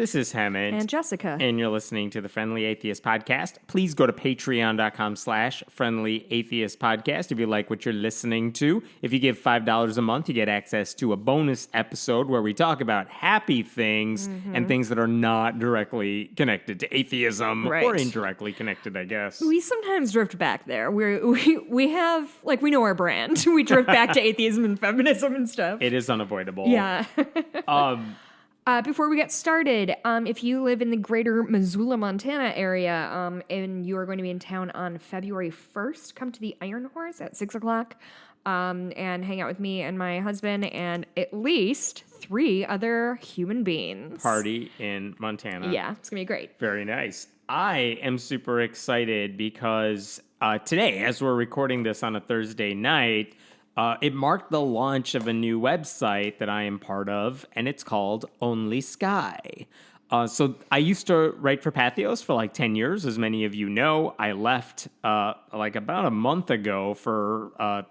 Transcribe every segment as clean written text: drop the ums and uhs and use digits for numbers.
This is Hammond. And Jessica. And you're listening to the Friendly Atheist Podcast. Please go to patreon.com/Friendly Atheist Podcast if you like what you're listening to. If you give $5 a month, you get access to a bonus episode where we talk about happy things and things that are not directly connected to atheism or indirectly connected, I guess. We sometimes drift back there. We have, like, we know our brand. We drift back to atheism and feminism and stuff. It is unavoidable. Yeah. Before we get started, if you live in the greater Missoula, Montana area, and you are going to be in town on February 1st, come to the Iron Horse at 6 o'clock and hang out with me and my husband and at least 3 other human beings. Party in Montana. Yeah, it's going to be great. Very nice. I am super excited because today, as we're recording this on a Thursday night, it marked the launch of a new website that I am part of, and it's called OnlySky. So I used to write for Patheos for like 10 years, as many of you know. I left like about a month ago for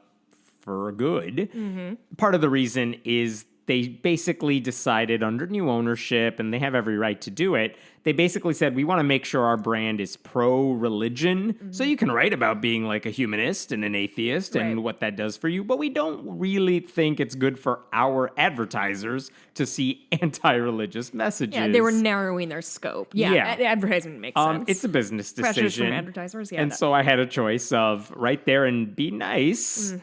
good. Mm-hmm. Part of the reason is they basically decided under new ownership, and they have every right to do it, they basically said, we want to make sure our brand is pro-religion. Mm-hmm. So you can write about being like a humanist and an atheist and what that does for you, but we don't really think it's good for our advertisers to see anti-religious messages. Yeah, they were narrowing their scope. Yeah. Advertising makes sense. It's a business decision. Pressures from advertisers, And so I had a choice of right there and be nice,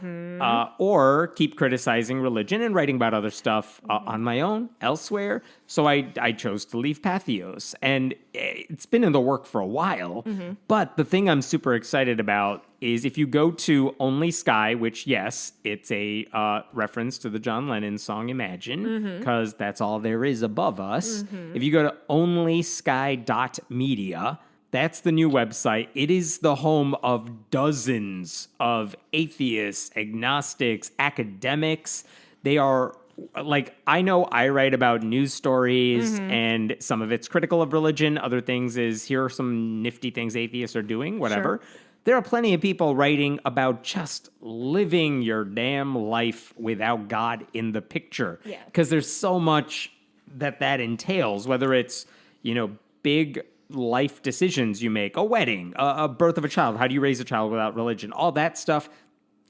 or keep criticizing religion and writing about other stuff on my own, elsewhere. So I chose to leave Patheos. And it's been in the work for a while. Mm-hmm. But the thing I'm super excited about is if you go to OnlySky, which, yes, it's a reference to the John Lennon song Imagine, because that's all there is above us. Mm-hmm. If you go to onlysky.media, that's the new website. It is the home of dozens of atheists, agnostics, academics. They are... Like, I know I write about news stories, and some of it's critical of religion. Other things is, here are some nifty things atheists are doing, whatever. Sure. There are plenty of people writing about just living your damn life without God in the picture. Yeah. Because there's so much that entails, whether it's, big life decisions you make, a wedding, a birth of a child, how do you raise a child without religion, all that stuff.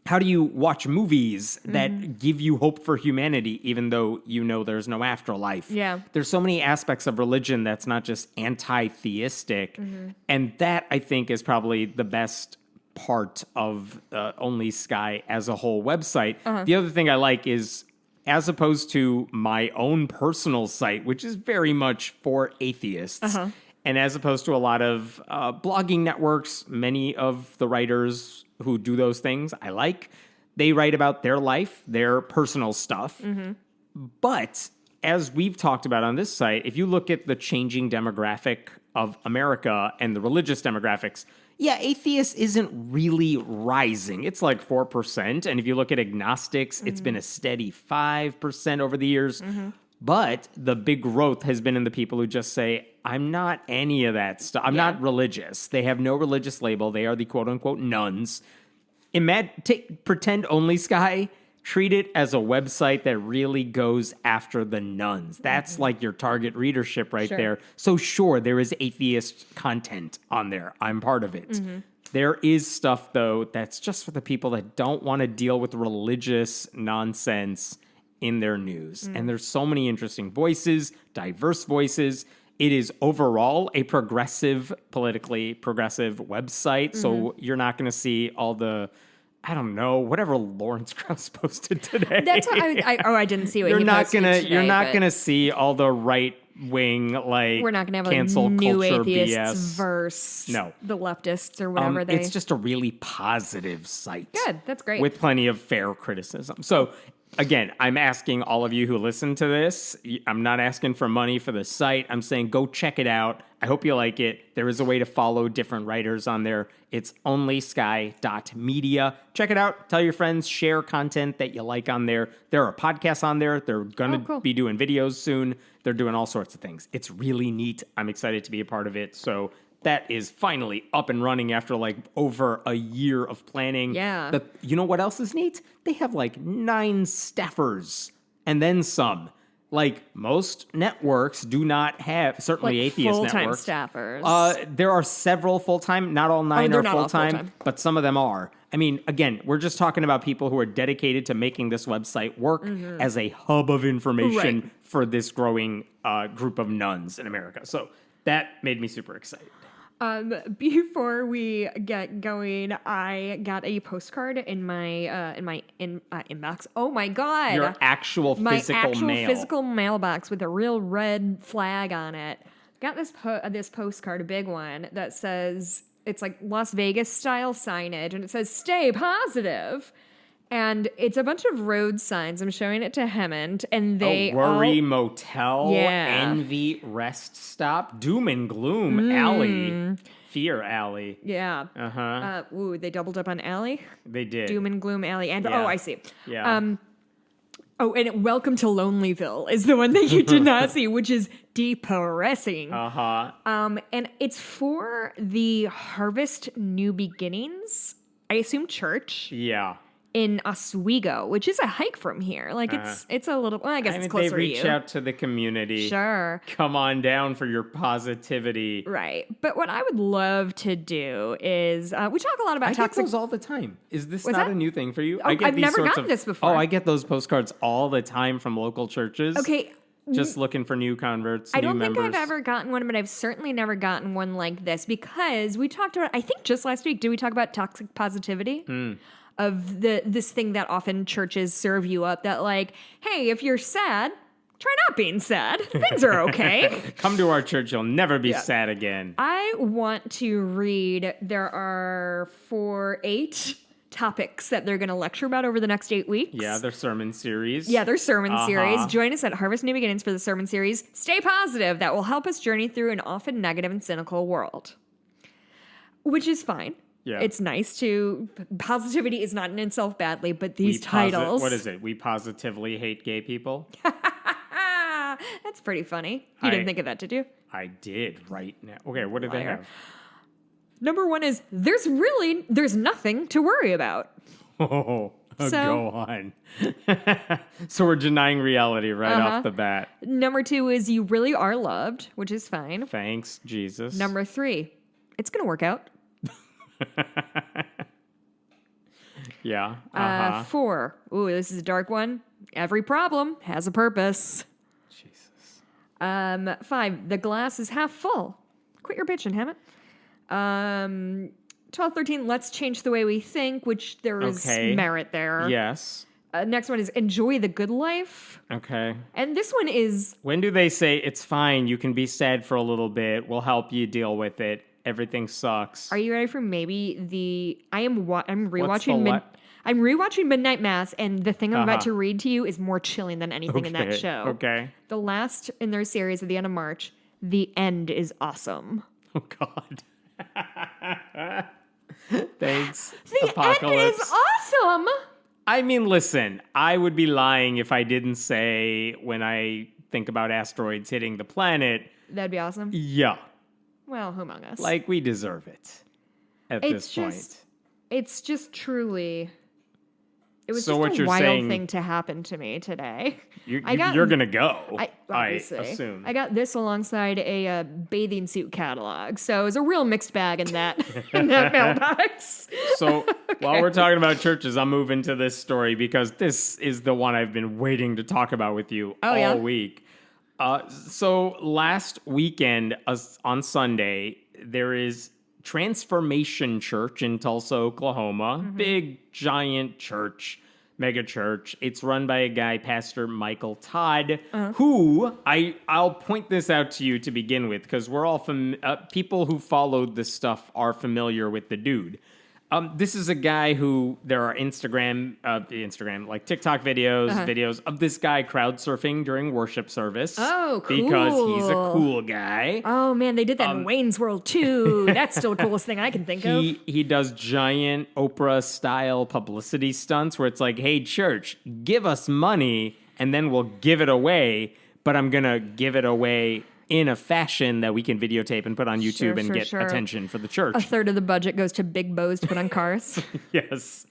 How do you watch movies that give you hope for humanity, even though there's no afterlife? Yeah. There's so many aspects of religion that's not just anti-theistic. Mm-hmm. And that, I think, is probably the best part of OnlySky as a whole website. Uh-huh. The other thing I like is, as opposed to my own personal site, which is very much for atheists, and as opposed to a lot of blogging networks, many of the writers who do those things I like, they write about their life, their personal stuff. Mm-hmm. But as we've talked about on this site, if you look at the changing demographic of America and the religious demographics, atheist isn't really rising. It's like 4%. And if you look at agnostics, it's been a steady 5% over the years. Mm-hmm. But the big growth has been in the people who just say, I'm not any of that stuff. I'm not religious. They have no religious label. They are the quote-unquote nuns. Pretend OnlySky, treat it as a website that really goes after the nuns. That's like your target readership right there. So sure, there is atheist content on there. I'm part of it. Mm-hmm. There is stuff, though, that's just for the people that don't want to deal with religious nonsense in their news. And there's so many interesting voices, diverse voices. It is overall a politically progressive website. So you're not going to see all the, I don't know, whatever Lawrence Krauss posted today. That's what I didn't see what he posted today. You're not going to see all the right-wing, like, we're not going to have cancel a new culture atheists BS. Verse No. The leftists or whatever they... It's just a really positive site. Good, that's great. With plenty of fair criticism. So... Again, I'm asking all of you who listen to this, I'm not asking for money for the site. I'm saying go check it out. I hope you like it. There is a way to follow different writers on there. It's onlysky.media. Check it out. Tell your friends. Share content that you like on there. There are podcasts on there. They're going to be doing videos soon. They're doing all sorts of things. It's really neat. I'm excited to be a part of it. So that is finally up and running after like over a year of planning. Yeah. You know what else is neat? They have like 9 staffers and then some. Like, most networks do not have, certainly atheist full-time networks. staffers. There are several full-time. Not all 9 they're are not all full-time, full-time. but some of them are. I mean, again, we're just talking about people who are dedicated to making this website work as a hub of information for this growing group of nuns in America. So that made me super excited. Before we get going, I got a postcard in my inbox. Oh my god! Your actual physical mailbox with a real red flag on it. Got this postcard, a big one that says it's like Las Vegas style signage, and it says "Stay positive." And it's a bunch of road signs. I'm showing it to Hemant, and they Worry Motel, Envy Rest Stop, Doom and Gloom Alley, Fear Alley. Yeah. They doubled up on Alley. They did. Doom and Gloom Alley, and I see. Yeah. And Welcome to Lonelyville is the one that you did not see, which is depressing. And it's for the Harvest New Beginnings, I assume church. Yeah. In Oswego, which is a hike from here. Like, it's a little, well, I guess it's closer to you. They reach out to the community. Sure. Come on down for your positivity. Right. But what I would love to do is, we talk a lot about toxic. I get those all the time. Is this not a new thing for you? Oh, I've never gotten this before. Oh, I get those postcards all the time from local churches. Okay. Just looking for new converts, I don't new think members. I've ever gotten one, but I've certainly never gotten one like this because we talked about, I think just last week, did we talk about toxic positivity? Of this thing that often churches serve you up that, like, hey, if you're sad, try not being sad. Things are okay. Come to our church. You'll never be sad again. I want to read, there are 8 topics that they're going to lecture about over the next 8 weeks. Yeah, their sermon series. Yeah, their sermon series. Join us at Harvest New Beginnings for the sermon series. Stay positive. That will help us journey through an often negative and cynical world. Which is fine. Yeah. It's nice to, positivity is not in itself badly, but these titles. What is it? We positively hate gay people? That's pretty funny. You didn't think of that, did you? I did right now. Okay, what do they have? Number 1 is, there's nothing to worry about. Go on. So we're denying reality right off the bat. Number 2 is, you really are loved, which is fine. Thanks, Jesus. Number 3, it's going to work out. Yeah. 4. Ooh, this is a dark one. Every problem has a purpose. Jesus. 5. The glass is half full. Quit your bitching, Hammett. 12, 13. Let's change the way we think, which there is merit there. Yes. Next one is enjoy the good life. Okay. And this one is, when do they say it's fine? You can be sad for a little bit. We'll help you deal with it. Everything sucks. Are you ready for maybe I'm rewatching I'm rewatching Midnight Mass, and the thing I'm about to read to you is more chilling than anything in that show. Okay. The last in their series at the end of March, the end is awesome. Oh God. Thanks. The Apocalypse. end is awesome. I mean, listen, I would be lying if I didn't say when I think about asteroids hitting the planet. That'd be awesome. Yeah. Well, who among us? Like, we deserve it at this point. It's just truly... It was just a wild thing to happen to me today. You're going to go, I assume. I got this alongside a bathing suit catalog. So it was a real mixed bag in that, mailbox. So while we're talking about churches, I'm moving to this story because this is the one I've been waiting to talk about with you all week. So last weekend on Sunday, there is Transformation Church in Tulsa, Oklahoma. Big, giant church, mega church. It's run by a guy, Pastor Michael Todd, who I'll point this out to you to begin with, because we're all people who followed this stuff are familiar with the dude. This is a guy who there are Instagram, like TikTok videos of this guy crowd surfing during worship service. Oh, cool. Because he's a cool guy. Oh, man, they did that in Wayne's World, too. That's still the coolest thing I can think of. He does giant Oprah-style publicity stunts where it's like, hey, church, give us money, and then we'll give it away, but I'm going to give it away in a fashion that we can videotape and put on YouTube and get sure. attention for the church. A third of the budget goes to big bows to put on cars. Yes.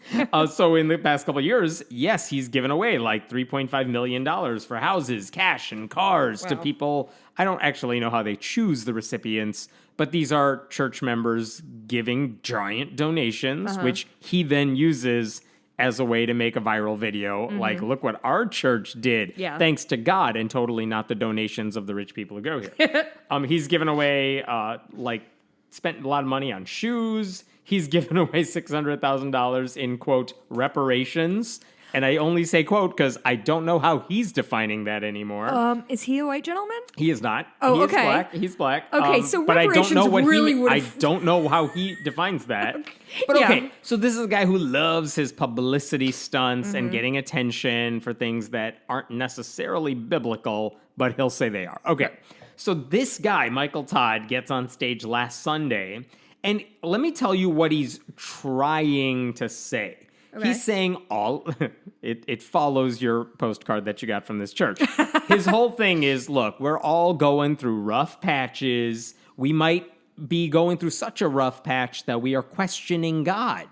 So in the past couple of years, yes, he's given away like $3.5 million for houses, cash, and cars to people. I don't actually know how they choose the recipients, but these are church members giving giant donations, which he then uses as a way to make a viral video. Like, look what our church did. Yeah. Thanks to God, and totally not the donations of the rich people who go here. He's given away, spent a lot of money on shoes. He's given away $600,000 in, quote, reparations. And I only say quote because I don't know how he's defining that anymore. Is he a white gentleman? He is not. Oh, he okay. Is black. He's black. Okay, so but I don't know what really I don't know how he defines that. But okay, so this is a guy who loves his publicity stunts and getting attention for things that aren't necessarily biblical, but he'll say they are. Okay, so this guy, Michael Todd, gets on stage last Sunday, and let me tell you what he's trying to say. Okay. He's saying it follows your postcard that you got from this church. His whole thing is, look, we're all going through rough patches. We might be going through such a rough patch that we are questioning God.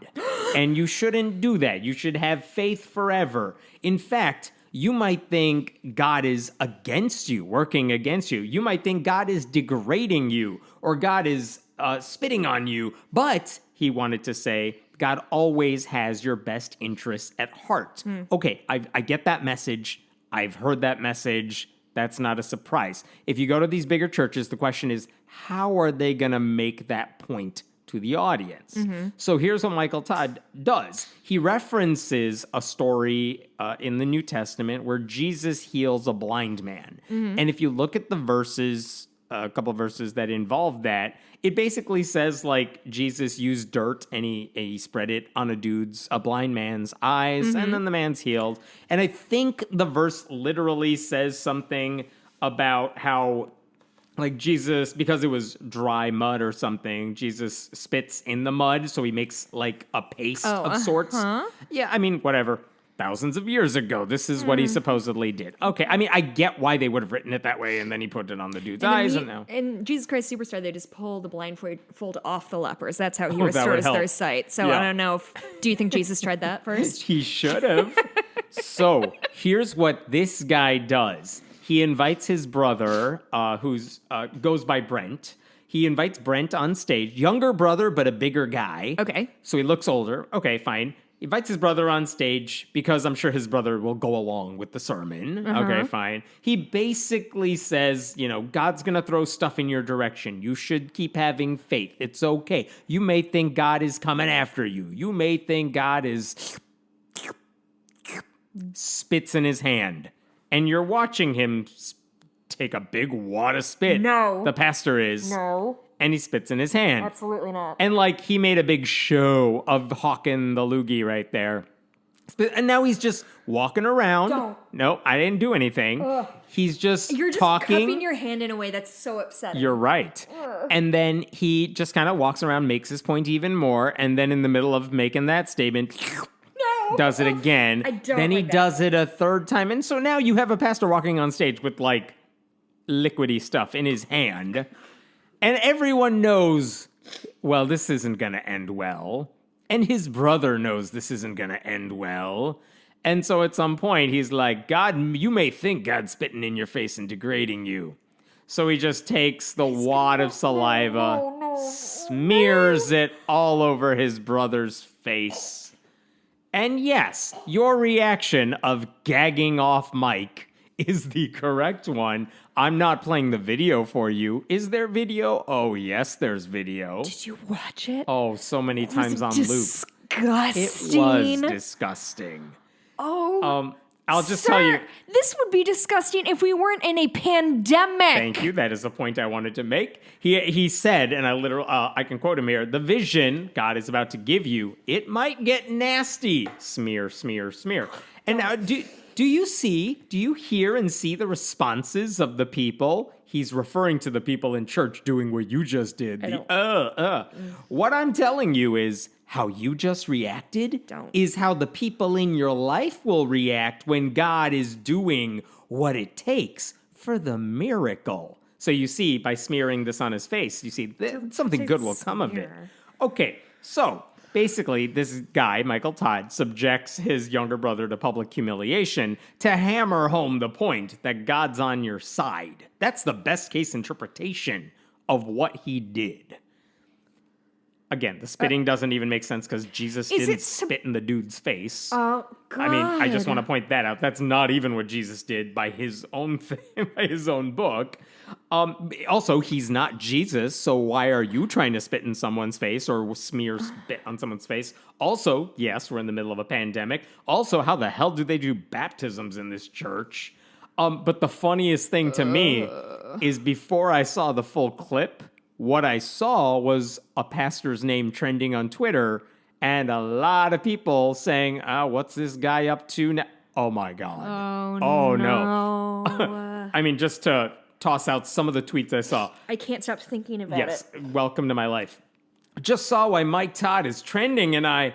And you shouldn't do that. You should have faith forever. In fact, you might think God is against you, working against you. You might think God is degrading you or God is spitting on you. But, he wanted to say, God always has your best interests at heart. Okay, I get that message. I've heard that message. That's not a surprise. If you go to these bigger churches, the question is, how are they going to make that point to the audience? So here's what Michael Todd does. He references a story in the New Testament where Jesus heals a blind man. And if you look at the verses, a couple of verses that involve that, it basically says like Jesus used dirt and he spread it on a blind man's eyes, and then the man's healed. And I think the verse literally says something about how, like, Jesus, because it was dry mud or something, Jesus spits in the mud, so he makes like a paste of sorts. Yeah, I mean, whatever. Thousands of years ago, this is what he supposedly did. Okay, I mean, I get why they would have written it that way, and then he put it on the dude's eyes. In Jesus Christ Superstar, they just pull the blindfold off the lepers. That's how he restores their sight. So I don't know. Do you think Jesus tried that first? He should have. So here's what this guy does. He invites his brother, who's goes by Brent. He invites Brent on stage. Younger brother, but a bigger guy. Okay. So he looks older. Okay, fine. He invites his brother on stage because I'm sure his brother will go along with the sermon. Okay, fine. He basically says, God's going to throw stuff in your direction. You should keep having faith. It's okay. You may think God is coming after you. You may think God is spits in his hand. And you're watching him take a big wad of spit. No. The pastor is. No. And he spits in his hand. Absolutely not. And he made a big show of hawking the loogie right there. And now he's just walking around. Don't. No, I didn't do anything. Ugh. He's just You're just talking. cupping your hand in a way that's so upsetting. You're right. Ugh. And then he just kind of walks around, makes his point even more, and then in the middle of making that statement, does it again. I don't then he like does it a third time. And so now you have a pastor walking on stage with liquidy stuff in his hand. And everyone knows, well, this isn't going to end well. And his brother knows this isn't going to end well. And so at some point, he's like, God, you may think God's spitting in your face and degrading you. So he just takes the wad of saliva, smears it all over his brother's face. And yes, your reaction of gagging off Mike is the correct one. I'm not playing the video for you. Is there video? Oh, yes, there's video. Did you watch it? Oh, so many times on loop. Disgusting. It was disgusting. Oh, I'll just sir, tell you. This would be disgusting if we weren't in a pandemic. Thank you. That is a point I wanted to make. He said, and I can quote him here, the vision God is about to give you, it might get nasty. Smear, smear, smear. And now, do you hear and see the responses of the people? He's referring to the people in church doing what you just did. What I'm telling you is how you just reacted is how the people in your life will react when God is doing what it takes for the miracle. So you see, by smearing this on his face, you see something good will come of it. Okay, so basically, this guy, Michael Todd, subjects his younger brother to public humiliation to hammer home the point that God's on your side. That's the best case interpretation of what he did. Again, the spitting doesn't even make sense because Jesus didn't spit in the dude's face. Oh, God. I mean, I just want to point that out. That's not even what Jesus did by his own thing, by his own book. Also, he's not Jesus, so why are you trying to spit in someone's face or smear spit on someone's face? Also, yes, we're in the middle of a pandemic. Also, how the hell do they do baptisms in this church? But the funniest thing to me is before I saw the full clip, what I saw was a pastor's name trending on Twitter and a lot of people saying, what's this guy up to now? Oh, my God. Oh no. I mean, just to toss out some of the tweets I saw. I can't stop thinking about it. Yes, welcome to my life. Just saw why Mike Todd is trending and I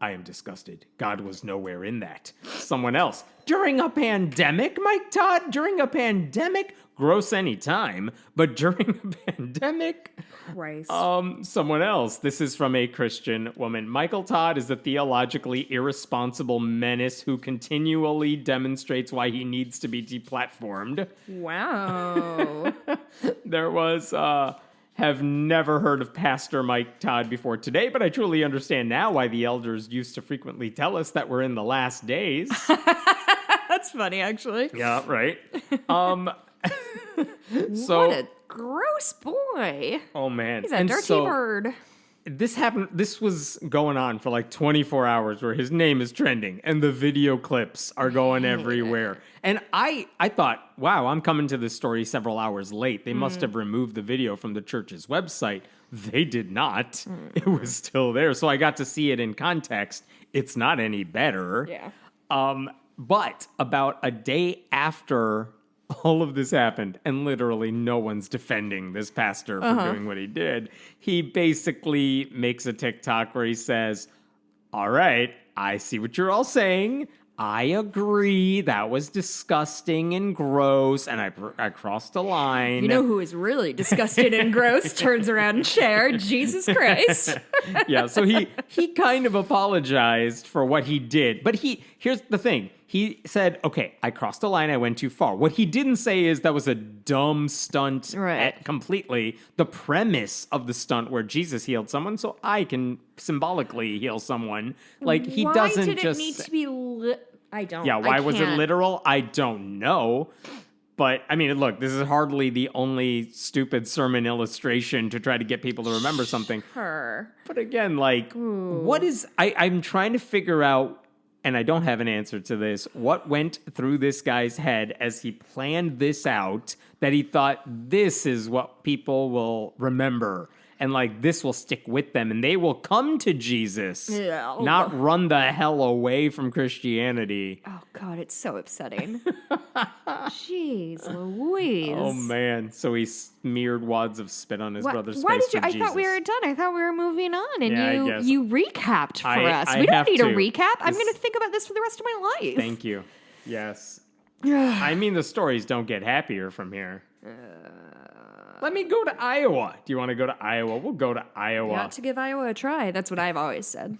am disgusted. God was nowhere in that. Someone else. During a pandemic, Mike Todd? During a pandemic? Gross any time, but during a pandemic? Christ. Someone else. This is from a Christian woman. Michael Todd is a theologically irresponsible menace who continually demonstrates why he needs to be deplatformed. Wow. There was... have never heard of Pastor Mike Todd before today, but I truly understand now why the elders used to frequently tell us that we're in the last days. That's funny, actually. Yeah, right. So, what a gross boy. Oh, man. He's a dirty bird. This happened. This was going on for like 24 hours where his name is trending and the video clips are going everywhere. And I thought, wow, I'm coming to this story several hours late. They must have removed the video from the church's website. They did not. It was still there. So I got to see it in context. It's not any better. Yeah. But about a day after all of this happened, and literally no one's defending this pastor for doing what he did, he basically makes a TikTok where he says, all right, I see what you're all saying. I agree. That was disgusting and gross, and I crossed a line. You know who is really disgusted and gross? Turns around and shared. Jesus Christ. Yeah, so he kind of apologized for what he did. But here's the thing. He said, okay, I crossed a line. I went too far. What he didn't say is that was a dumb stunt completely. The premise of the stunt where Jesus healed someone, so I can symbolically heal someone. Like, he doesn't just... Why did it need to be... I don't. Yeah, why was it literal? I don't know. But, I mean, look, this is hardly the only stupid sermon illustration to try to get people to remember something. Sure. But again, like, what is... I'm trying to figure out, and I don't have an answer to this, what went through this guy's head as he planned this out, that he thought this is what people will remember. And, like, this will stick with them, and they will come to Jesus, not run the hell away from Christianity. Oh, God, it's so upsetting. Jeez Louise. Oh, man. So he smeared wads of spit on his brother's face for I Jesus. thought we were done. I thought we were moving on, and I guess. you recapped for us. We don't need a recap. I'm going to think about this for the rest of my life. Thank you. Yes. I mean, the stories don't get happier from here. Let me go to Iowa. Do you want to go to Iowa? We'll go to Iowa. You ought to give Iowa a try. That's what I've always said.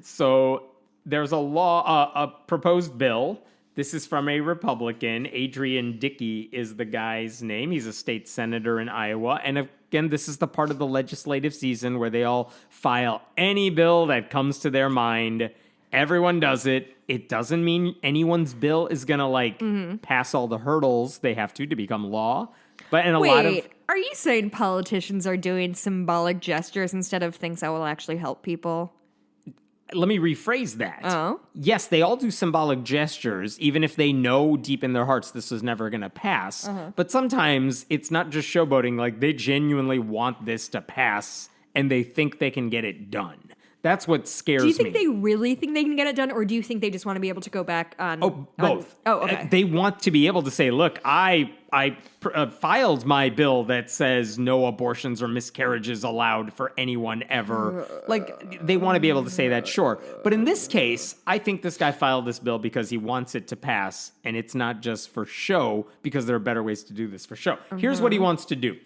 So there's a a proposed bill. This is from a Republican. Adrian Dickey is the guy's name. He's a state senator in Iowa. And again, this is the part of the legislative season where they all file any bill that comes to their mind. Everyone does it. It doesn't mean anyone's bill is going to pass all the hurdles they have to become law. But in a lot of... Are you saying politicians are doing symbolic gestures instead of things that will actually help people? Let me rephrase that. Oh? Yes, they all do symbolic gestures, even if they know deep in their hearts this is never going to pass. But sometimes it's not just showboating. Like, they genuinely want this to pass, and they think they can get it done. That's what scares Do me. you think they really think they can get it done, or do you think they just want to be able to go back on? Both. Okay. They want to be able to say, look, I filed my bill that says no abortions or miscarriages allowed for anyone ever. Like, they want to be able to say that, sure. But in this case, I think this guy filed this bill because he wants it to pass, and it's not just for show, because there are better ways to do this for show. Here's what he wants to do.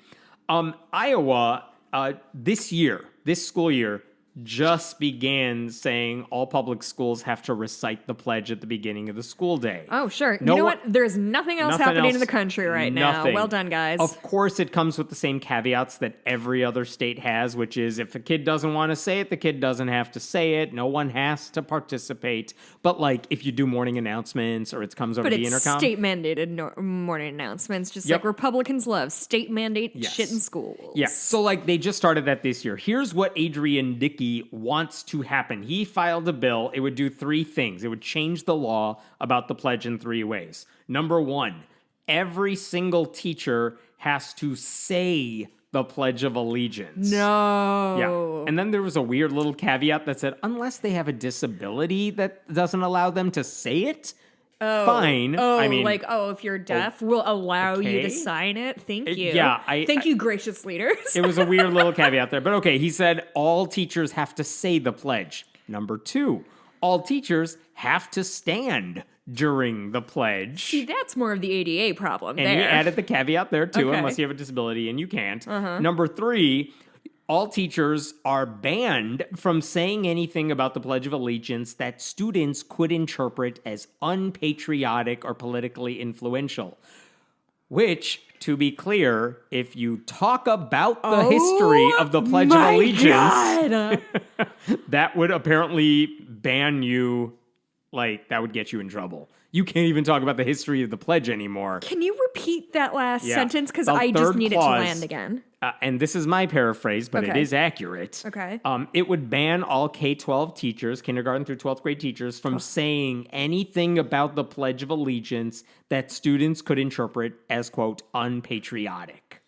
Iowa, this school year, just began saying all public schools have to recite the pledge at the beginning of the school day. Oh, sure. You know what? There's nothing else happening in the country right now. Well done, guys. Of course, it comes with the same caveats that every other state has, which is if a kid doesn't want to say it, the kid doesn't have to say it. No one has to participate. But like if you do morning announcements or it comes over the intercom. But it's state-mandated morning announcements, just like Republicans love. State-mandate shit in schools. Yeah. So like they just started that this year. Here's what Adrian Dickey wants to happen. He filed a bill. It would do three things. It would change the law about the pledge in three ways. Number one, every single teacher has to say the Pledge of Allegiance. No. Yeah. And then there was a weird little caveat that said, unless they have a disability that doesn't allow them to say it, fine. If you're deaf, we'll allow you to sign it. Thank you. Thank you, gracious leaders. It was a weird little caveat there. But okay, he said all teachers have to say the pledge. Number two, all teachers have to stand during the pledge. See, that's more of the ADA problem and there. he added the caveat there, too, Okay. unless you have a disability and you can't. Number three, all teachers are banned from saying anything about the Pledge of Allegiance that students could interpret as unpatriotic or politically influential. Which, to be clear, if you talk about the history of the Pledge of Allegiance, that would apparently ban you. Like, that would get you in trouble. You can't even talk about the history of the pledge anymore. Can you repeat that last sentence? Because I just need it to land again. And this is my paraphrase, but it is accurate. Okay. It would ban all K-12 teachers, kindergarten through 12th grade teachers, from saying anything about the Pledge of Allegiance that students could interpret as, quote, unpatriotic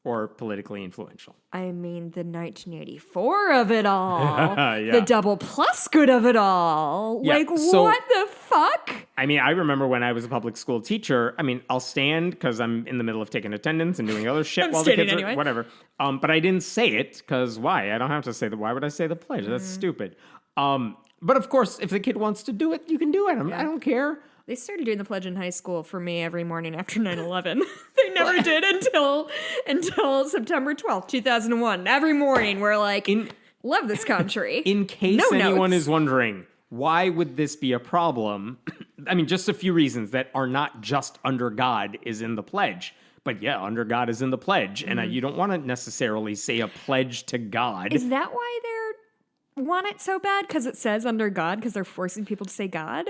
or politically influential. I mean, the 1984 of it all. The double plus good of it all. Yeah, what the fuck? I mean, I remember when I was a public school teacher, I mean, I'll stand because I'm in the middle of taking attendance and doing other shit while the kids are, whatever. But I didn't say it because why? I don't have to say why would I say the pledge? That's stupid. But of course, if the kid wants to do it, you can do it. I don't care. They started doing the pledge in high school for me every morning after 9/11. They never did until September 12th, 2001. Every morning we're like, love this country. In case anyone is wondering, why would this be a problem? I mean, just a few reasons that are not just under God is in the pledge. But yeah, under God is in the pledge. And you don't want to necessarily say a pledge to God. Is that why they want it so bad? Because it says under God? Because they're forcing people to say God?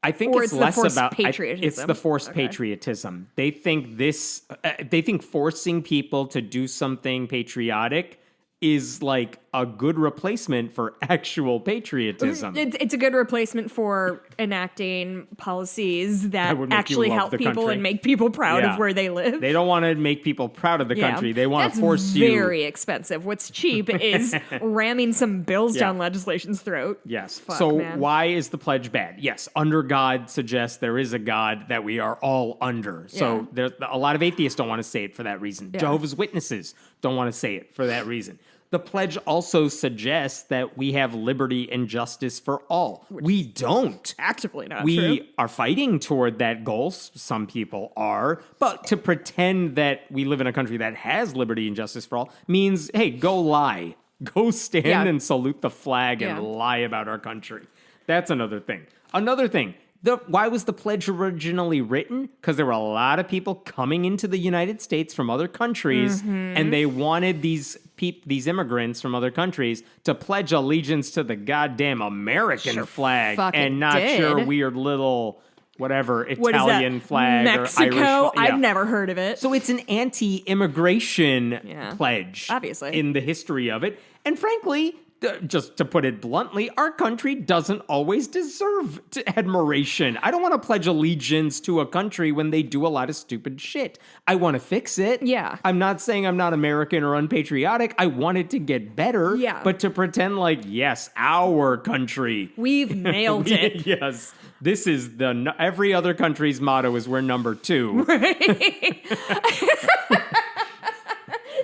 I think it's less about patriotism. It's the forced patriotism. They think they think forcing people to do something patriotic is like a good replacement for actual patriotism. It's a good replacement for enacting policies that actually help people and make people proud of where they live. They don't want to make people proud of the country. They want to force you. That's very expensive. What's cheap is ramming some bills down legislation's throat. Yes. Fuck, so man. Why is the pledge bad? Yes, under God suggests there is a God that we are all under. So there's a lot of atheists don't want to say it for that reason. Jehovah's Witnesses don't want to say it for that reason. The pledge also suggests that we have liberty and justice for all. We don't. Actively not we true. are fighting toward that goal. Some people are. But to pretend that we live in a country that has liberty and justice for all means, hey, go lie. Go stand and salute the flag and lie about our country. That's another thing. Another thing. Why was the pledge originally written? Because there were a lot of people coming into the United States from other countries, and they wanted these immigrants from other countries to pledge allegiance to the goddamn American flag and not your weird little whatever Italian flag Mexico? or Irish. I've never heard of it. So it's an anti-immigration pledge, obviously, in the history of it, and frankly. just to put it bluntly, our country doesn't always deserve admiration. I don't want to pledge allegiance to a country when they do a lot of stupid shit. I want to fix it. Yeah. I'm not saying I'm not American or unpatriotic. I want it to get better. Yeah. But to pretend like, yes, our country. We've nailed it. Yes. This is every other country's motto is we're number 2. Right.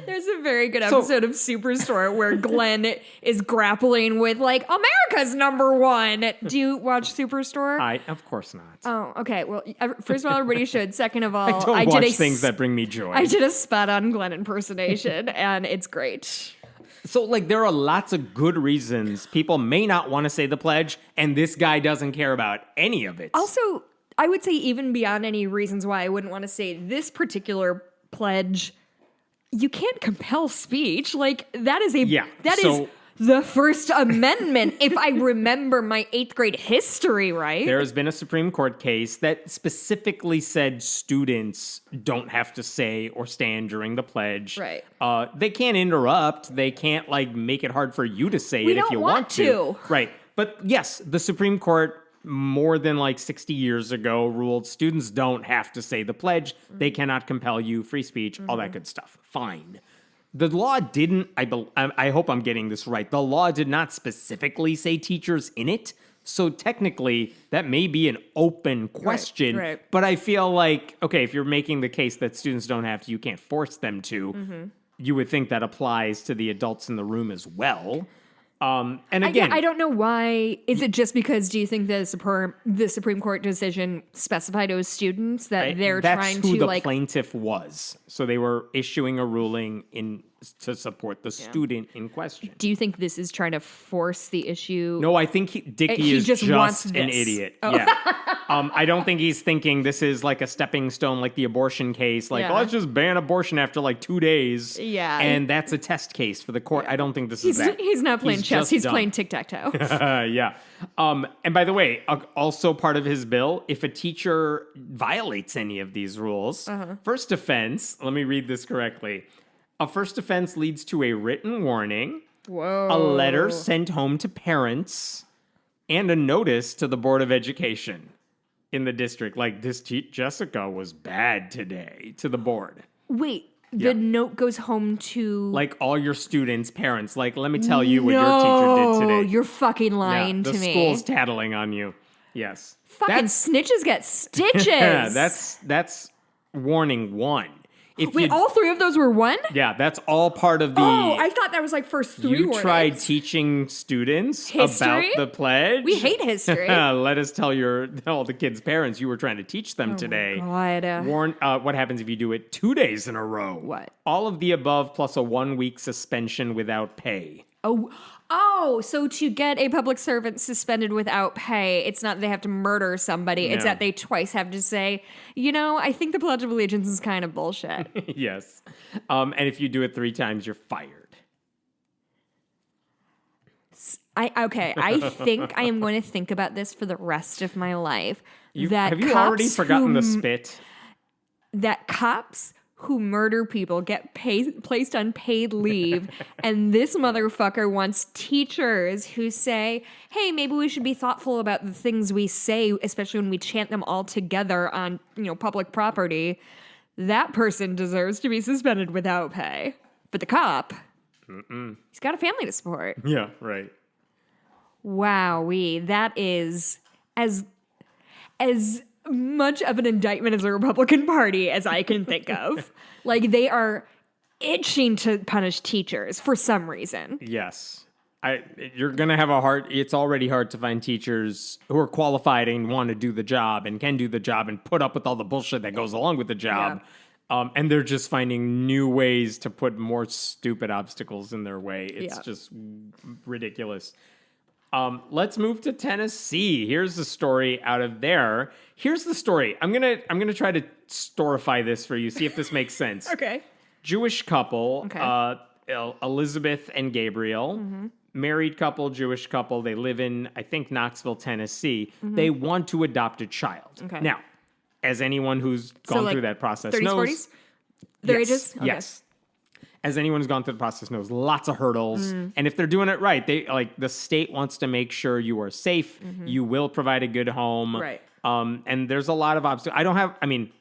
There's a very good episode of Superstore where Glenn is grappling with, like, America's number 1. Do you watch Superstore? Of course not. Oh, okay. Well, first of all, everybody should. Second of all, I don't watch things that bring me joy. I did a spot-on Glenn impersonation, and it's great. So, like, there are lots of good reasons people may not want to say the pledge, and this guy doesn't care about any of it. Also, I would say even beyond any reasons why I wouldn't want to say this particular pledge, you can't compel speech. Like, that is is the First Amendment, if I remember my 8th grade history right. There has been a Supreme Court case that specifically said students don't have to say or stand during the pledge. Right. They can't interrupt. They can't, like, make it hard for you to say it if you want to. Right. But yes, the Supreme Court more than like 60 years ago ruled students don't have to say the pledge. They cannot compel you, free speech, all that good stuff. Fine. The law didn't, I hope I'm getting this right. The law did not specifically say teachers in it. So technically, that may be an open question. Right. But I feel like, okay, if you're making the case that students don't have to, you can't force them to, you would think that applies to the adults in the room as well. And again, I don't know why. Is it just because, do you think the Supreme Court decision specified it was students that they're trying to, that's who the plaintiff was. So they were issuing a ruling to support the student in question. Do you think this is trying to force the issue? No, I think Dickie is just an idiot. Oh. Yeah. I don't think he's thinking this is like a stepping stone, like the abortion case. Like, let's just ban abortion after like 2 days. Yeah. And that's a test case for the court. I don't think this is that. He's not playing chess. He's playing tic-tac-toe. Yeah. And by the way, also part of his bill, if a teacher violates any of these rules, first offense, let me read this correctly. A first offense leads to a written warning, a letter sent home to parents, and a notice to the Board of Education in the district. Like, this Jessica was bad today, to the board. Wait, the note goes home to... like, all your students' parents. Like, let me tell you what your teacher did today. You're fucking lying to me. The school's tattling on you. Yes. Fucking snitches get stitches. Yeah, that's warning 1. Wait, all 3 of those were 1? Yeah, that's all part of the... Oh, I thought that was like first 3 You warnings. tried teaching students about the pledge? We hate history. Let us tell all the kids' parents you were trying to teach them today. God. What happens if you do it 2 days in a row? What? All of the above plus a 1-week suspension without pay. Oh, so to get a public servant suspended without pay, it's not they have to murder somebody. No. It's that they twice have to say, I think the Pledge of Allegiance is kind of bullshit. Yes. And if you do it 3 times, you're fired. I think I am going to think about this for the rest of my life. Have you already forgotten the spit? That cops who murder people get placed on paid leave, and this motherfucker wants teachers who say, hey, maybe we should be thoughtful about the things we say, especially when we chant them all together on, public property. That person deserves to be suspended without pay. But the cop, he's got a family to support. Yeah, right. Wowee, that is as much of an indictment as the Republican Party as I can think of. Like, they are itching to punish teachers for some reason. Yes. You're going to have it's already hard to find teachers who are qualified and want to do the job and can do the job and put up with all the bullshit that goes along with the job. Yeah. And they're just finding new ways to put more stupid obstacles in their way. It's just ridiculous. Let's move to Tennessee. Here's the story out of there. Here's the story. I'm gonna try to storify this for you. See if this makes sense. Okay. Jewish couple. Okay. Elizabeth and Gabriel. Mm-hmm. Married couple, Jewish couple. They live in, I think, Knoxville, Tennessee. Mm-hmm. They want to adopt a child. Okay. Now, as anyone who's gone through that process 30s, knows, 40s? Their ages? Okay. Yes. as anyone who's gone through the process knows, lots of hurdles. And if they're doing it right, the state wants to make sure you are safe. You will provide a good home. Right. And there's a lot of obstacles.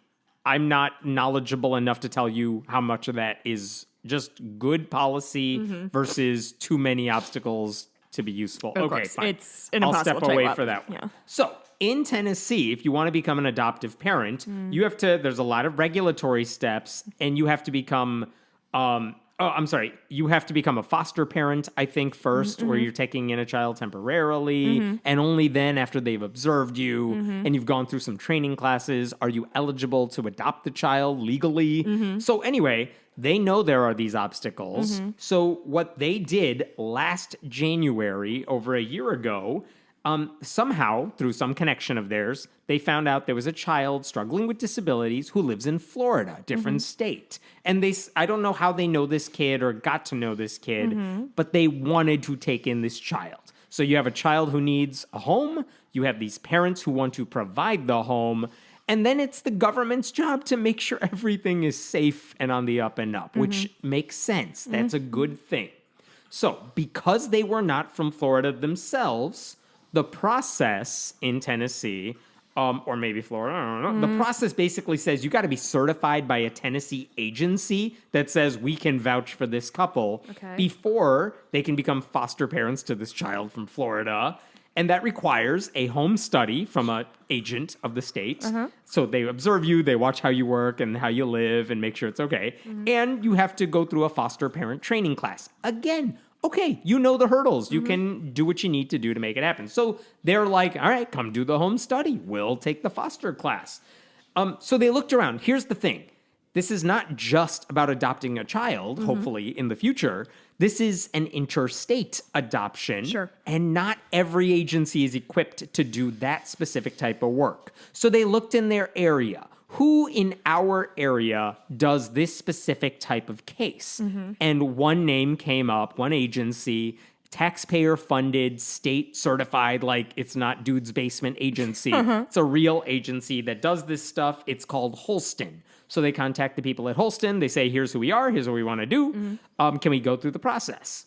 I'm not knowledgeable enough to tell you how much of that is just good policy versus too many obstacles to be useful. Of Okay, course. fine. It's an I'll impossible step away tightrope. for that one. Yeah. So in Tennessee, if you want to become an adoptive parent, you have to, there's a lot of regulatory steps, and you have to become, you have to become a foster parent, I think, first, where you're taking in a child temporarily, and only then after they've observed you and you've gone through some training classes, are you eligible to adopt the child legally. So anyway, they know there are these obstacles. So what they did last January, over a year ago, somehow, through some connection of theirs, they found out there was a child struggling with disabilities who lives in Florida, a different state. And I don't know how they know this kid or got to know this kid, but they wanted to take in this child. So you have a child who needs a home, you have these parents who want to provide the home, and then it's the government's job to make sure everything is safe and on the up and up, which makes sense. That's a good thing. So because they were not from Florida themselves, the process in Tennessee, or maybe Florida, I don't know, the process basically says you got to be certified by a Tennessee agency that says we can vouch for this couple before they can become foster parents to this child from Florida. And that requires a home study from an agent of the state. So they observe you, they watch how you work and how you live and make sure it's okay. And you have to go through a foster parent training class. Again, okay, you know the hurdles. You can do what you need to do to make it happen. So they're like, all right, come do the home study. We'll take the foster class. So they looked around. Here's the thing. This is not just about adopting a child, hopefully, in the future. This is an interstate adoption. Sure. And not every agency is equipped to do that specific type of work. So they looked in their area. Who in our area does this specific type of case? And one name came up, one agency, taxpayer-funded, state-certified, like it's not Dude's Basement Agency. It's a real agency that does this stuff. It's called Holston. So they contact the people at Holston. They say, here's who we are. Here's what we want to do. Can we go through the process?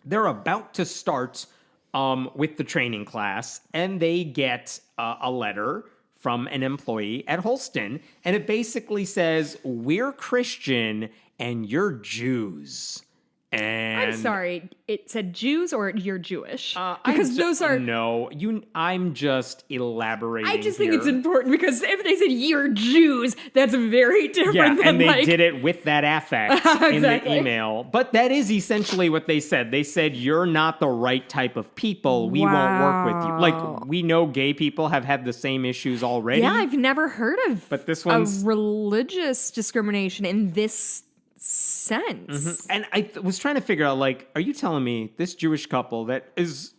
They're about to start with the training class, and they get a letter from an employee at Holston, and it basically says, we're Christian and you're Jews. And I'm sorry, it said Jews or you're Jewish? Because those are... No, I'm just elaborating I just think here. it's important because if they said you're Jews, that's very different than and they like... did it with that affect in the email. But that is essentially what they said. They said, you're not the right type of people. We won't work with you. Like, we know gay people have had the same issues already. Yeah, I've never heard of but this one's... a religious discrimination in this sense. And I was trying to figure out, like, are you telling me this Jewish couple that is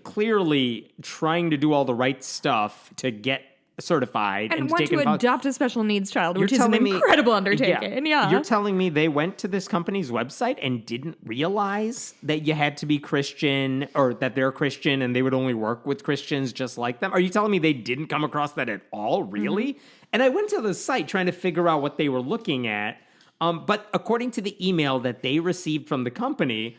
clearly trying to do all the right stuff to get certified and want to adopt a special needs child, which is an incredible undertaking. Yeah. You're telling me they went to this company's website and didn't realize that you had to be Christian or that they're Christian and they would only work with Christians just like them? Are you telling me they didn't come across that at all? Really? And I went to the site trying to figure out what they were looking at. But according to the email that they received from the company,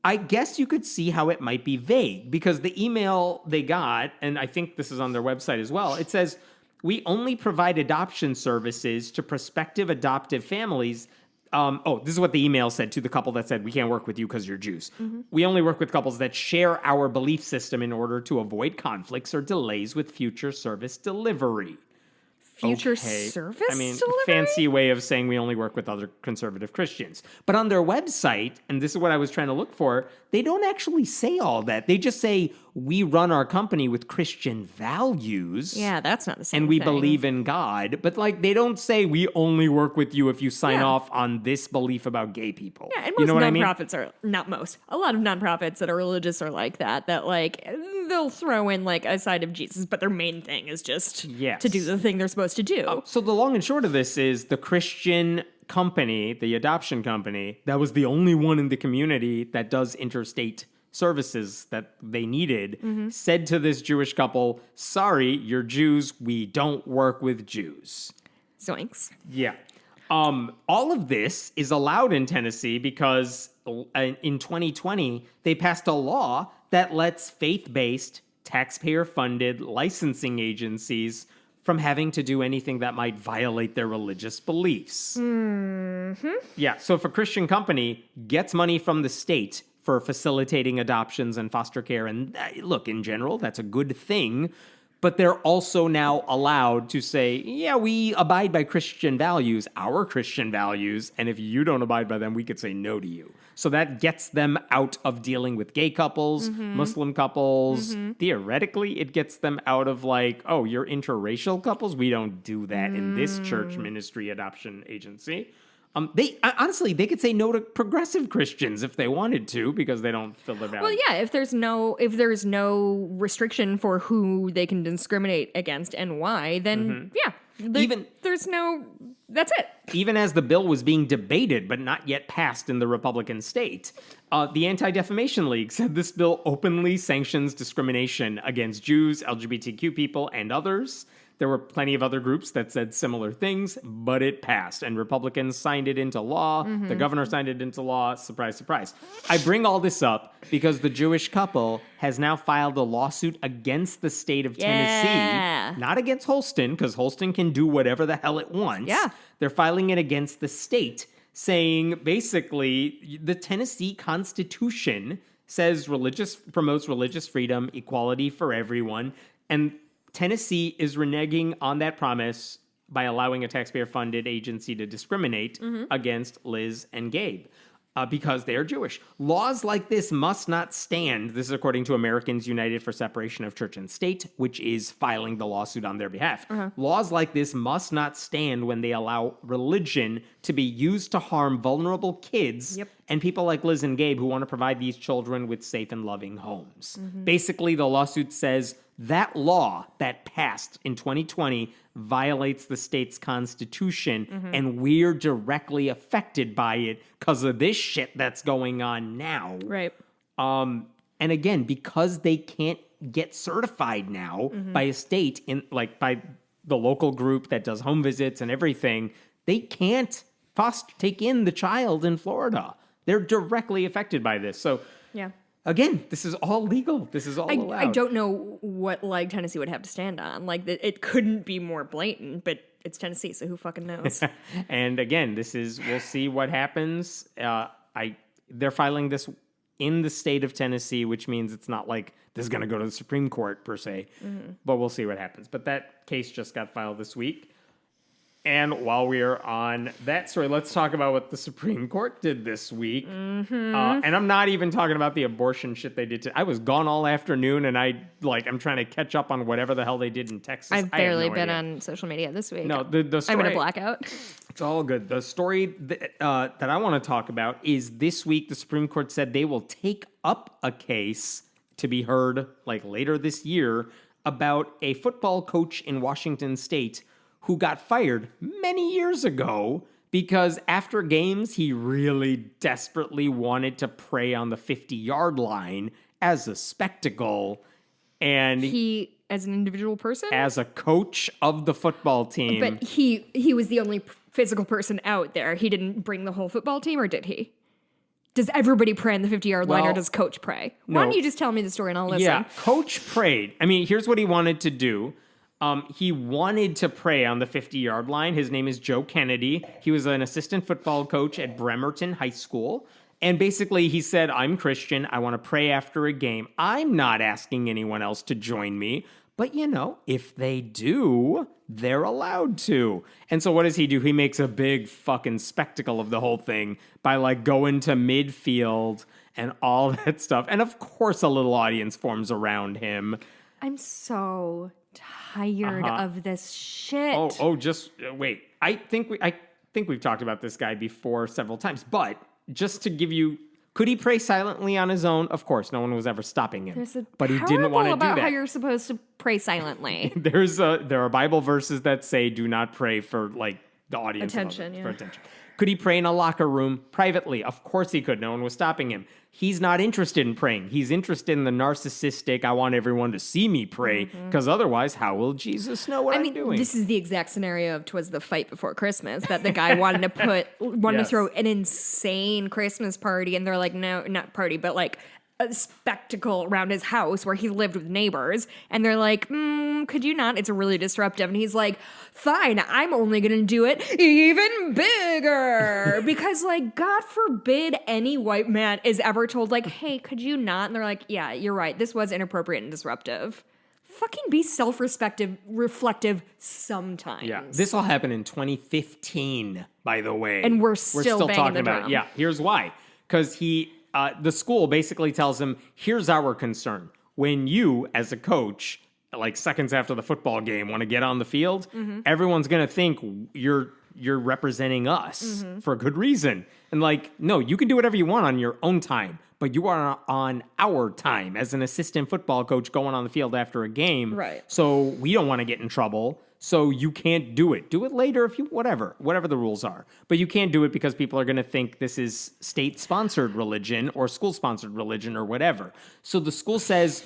I guess you could see how it might be vague because the email they got, and I think this is on their website as well, it says, we only provide adoption services to prospective adoptive families. This is what the email said to the couple that said, we can't work with you because you're Jews. We only work with couples that share our belief system in order to avoid conflicts or delays with future service delivery. Future service delivery? Fancy way of saying we only work with other conservative Christians. But on their website, and this is what I was trying to look for, they don't actually say all that. They just say, we run our company with Christian values. Yeah, that's not the same And we thing. believe in God. But, like, they don't say we only work with you if you sign off on this belief about gay people. Yeah, and most you know what nonprofits are, not most, a lot of nonprofits that are religious are like that, like, they'll throw in, like, a side of Jesus, but their main thing is just to do the thing they're supposed to do. So the long and short of this is the Christian company, the adoption company, that was the only one in the community that does interstate services that they needed, said to this Jewish couple, sorry, you're Jews, we don't work with Jews. Zoinks. Yeah. All of this is allowed in Tennessee because in 2020, they passed a law that lets faith-based, taxpayer-funded licensing agencies from having to do anything that might violate their religious beliefs. Mm-hmm. Yeah, so if a Christian company gets money from the state for facilitating adoptions and foster care, and look, in general, that's a good thing, but they're also now allowed to say, yeah, we abide by Christian values, our Christian values, and if you don't abide by them, we could say no to you. So that gets them out of dealing with gay couples, Muslim couples. Theoretically, it gets them out of like, oh, you're interracial couples? We don't do that in this church ministry adoption agency. They honestly, they could say no to progressive Christians if they wanted to because they don't feel their values. Well, yeah, if there's no restriction for who they can discriminate against and why, then that's it. Even as the bill was being debated but not yet passed in the Republican state, the Anti-Defamation League said this bill openly sanctions discrimination against Jews, LGBTQ people, and others. There were plenty of other groups that said similar things, but it passed, and Republicans signed it into law. The governor signed it into law. Surprise, surprise. I bring all this up because the Jewish couple has now filed a lawsuit against the state of Tennessee, not against Holston, because Holston can do whatever the hell it wants. Yeah. They're filing it against the state, saying basically the Tennessee Constitution says promotes religious freedom, equality for everyone, and Tennessee is reneging on that promise by allowing a taxpayer-funded agency to discriminate against Liz and Gabe because they are Jewish. Laws like this must not stand. This is according to Americans United for Separation of Church and State, which is filing the lawsuit on their behalf. Laws like this must not stand when they allow religion to be used to harm vulnerable kids and people like Liz and Gabe who want to provide these children with safe and loving homes. Basically, the lawsuit says that law that passed in 2020 violates the state's constitution, and we're directly affected by it because of this shit that's going on now. Right. And again, because they can't get certified now by a state, by the local group that does home visits and everything, they can't take in the child in Florida. They're directly affected by this. So, yeah. Again, this is all legal. This is all allowed. I don't know what leg Tennessee would have to stand on. Like, it couldn't be more blatant, but it's Tennessee, so who fucking knows? And again, we'll see what happens. They're filing this in the state of Tennessee, which means it's not like this is going to go to the Supreme Court per se, but we'll see what happens. But that case just got filed this week. And while we are on that story, let's talk about what the Supreme Court did this week. And I'm not even talking about the abortion shit they did. I was gone all afternoon, and I'm trying to catch up on whatever the hell they did in Texas. I've barely been on social media this week. No, the story, I'm in a blackout. It's all good. The story that I want to talk about is this week the Supreme Court said they will take up a case to be heard later this year about a football coach in Washington State who got fired many years ago because after games, he really desperately wanted to pray on the 50-yard line as a spectacle. And he, as an individual person? As a coach of the football team. But he was the only physical person out there. He didn't bring the whole football team, or did he? Does everybody pray on the 50-yard line, or does coach pray? Why don't you just tell me the story and I'll listen? Yeah, coach prayed. I mean, here's what he wanted to do. He wanted to pray on the 50-yard line. His name is Joe Kennedy. He was an assistant football coach at Bremerton High School. And basically he said, I'm Christian. I want to pray after a game. I'm not asking anyone else to join me. But, if they do, they're allowed to. And so what does he do? He makes a big fucking spectacle of the whole thing by going to midfield and all that stuff. And of course a little audience forms around him. I'm so tired of this shit. Just wait. I think we've talked about this guy before several times, but just to give you, could he pray silently on his own? Of course, no one was ever stopping him. But he didn't want to do that. About how you're supposed to pray silently. There are Bible verses that say do not pray for the audience Attention, for attention. Could he pray in a locker room privately? Of course he could. No one was stopping him. He's not interested in praying. He's interested in the narcissistic, I want everyone to see me pray, because otherwise, how will Jesus know what I'm doing? This is the exact scenario of 'Twas the Fight Before Christmas, that the guy wanted to throw an insane Christmas party, and they're like, no, not party, but like a spectacle around his house where he lived with neighbors, and they're like, could you not? It's really disruptive. And he's like, fine, I'm only gonna do it even bigger. Because, like, God forbid any white man is ever told, like, hey, could you not? And they're like, yeah, you're right, this was inappropriate and disruptive. Fucking be reflective sometimes. Yeah, this all happened in 2015, by the way. And we're still talking about it. Yeah, here's why. Because the school basically tells him, here's our concern. When you, as a coach, like seconds after the football game, want to get on the field, everyone's going to think you're representing us for a good reason. And like, no, you can do whatever you want on your own time, but you are on our time as an assistant football coach going on the field after a game. Right. So we don't want to get in trouble. So you can't do it. Do it later if you, whatever the rules are. But you can't do it because people are going to think this is state-sponsored religion or school-sponsored religion or whatever. So the school says,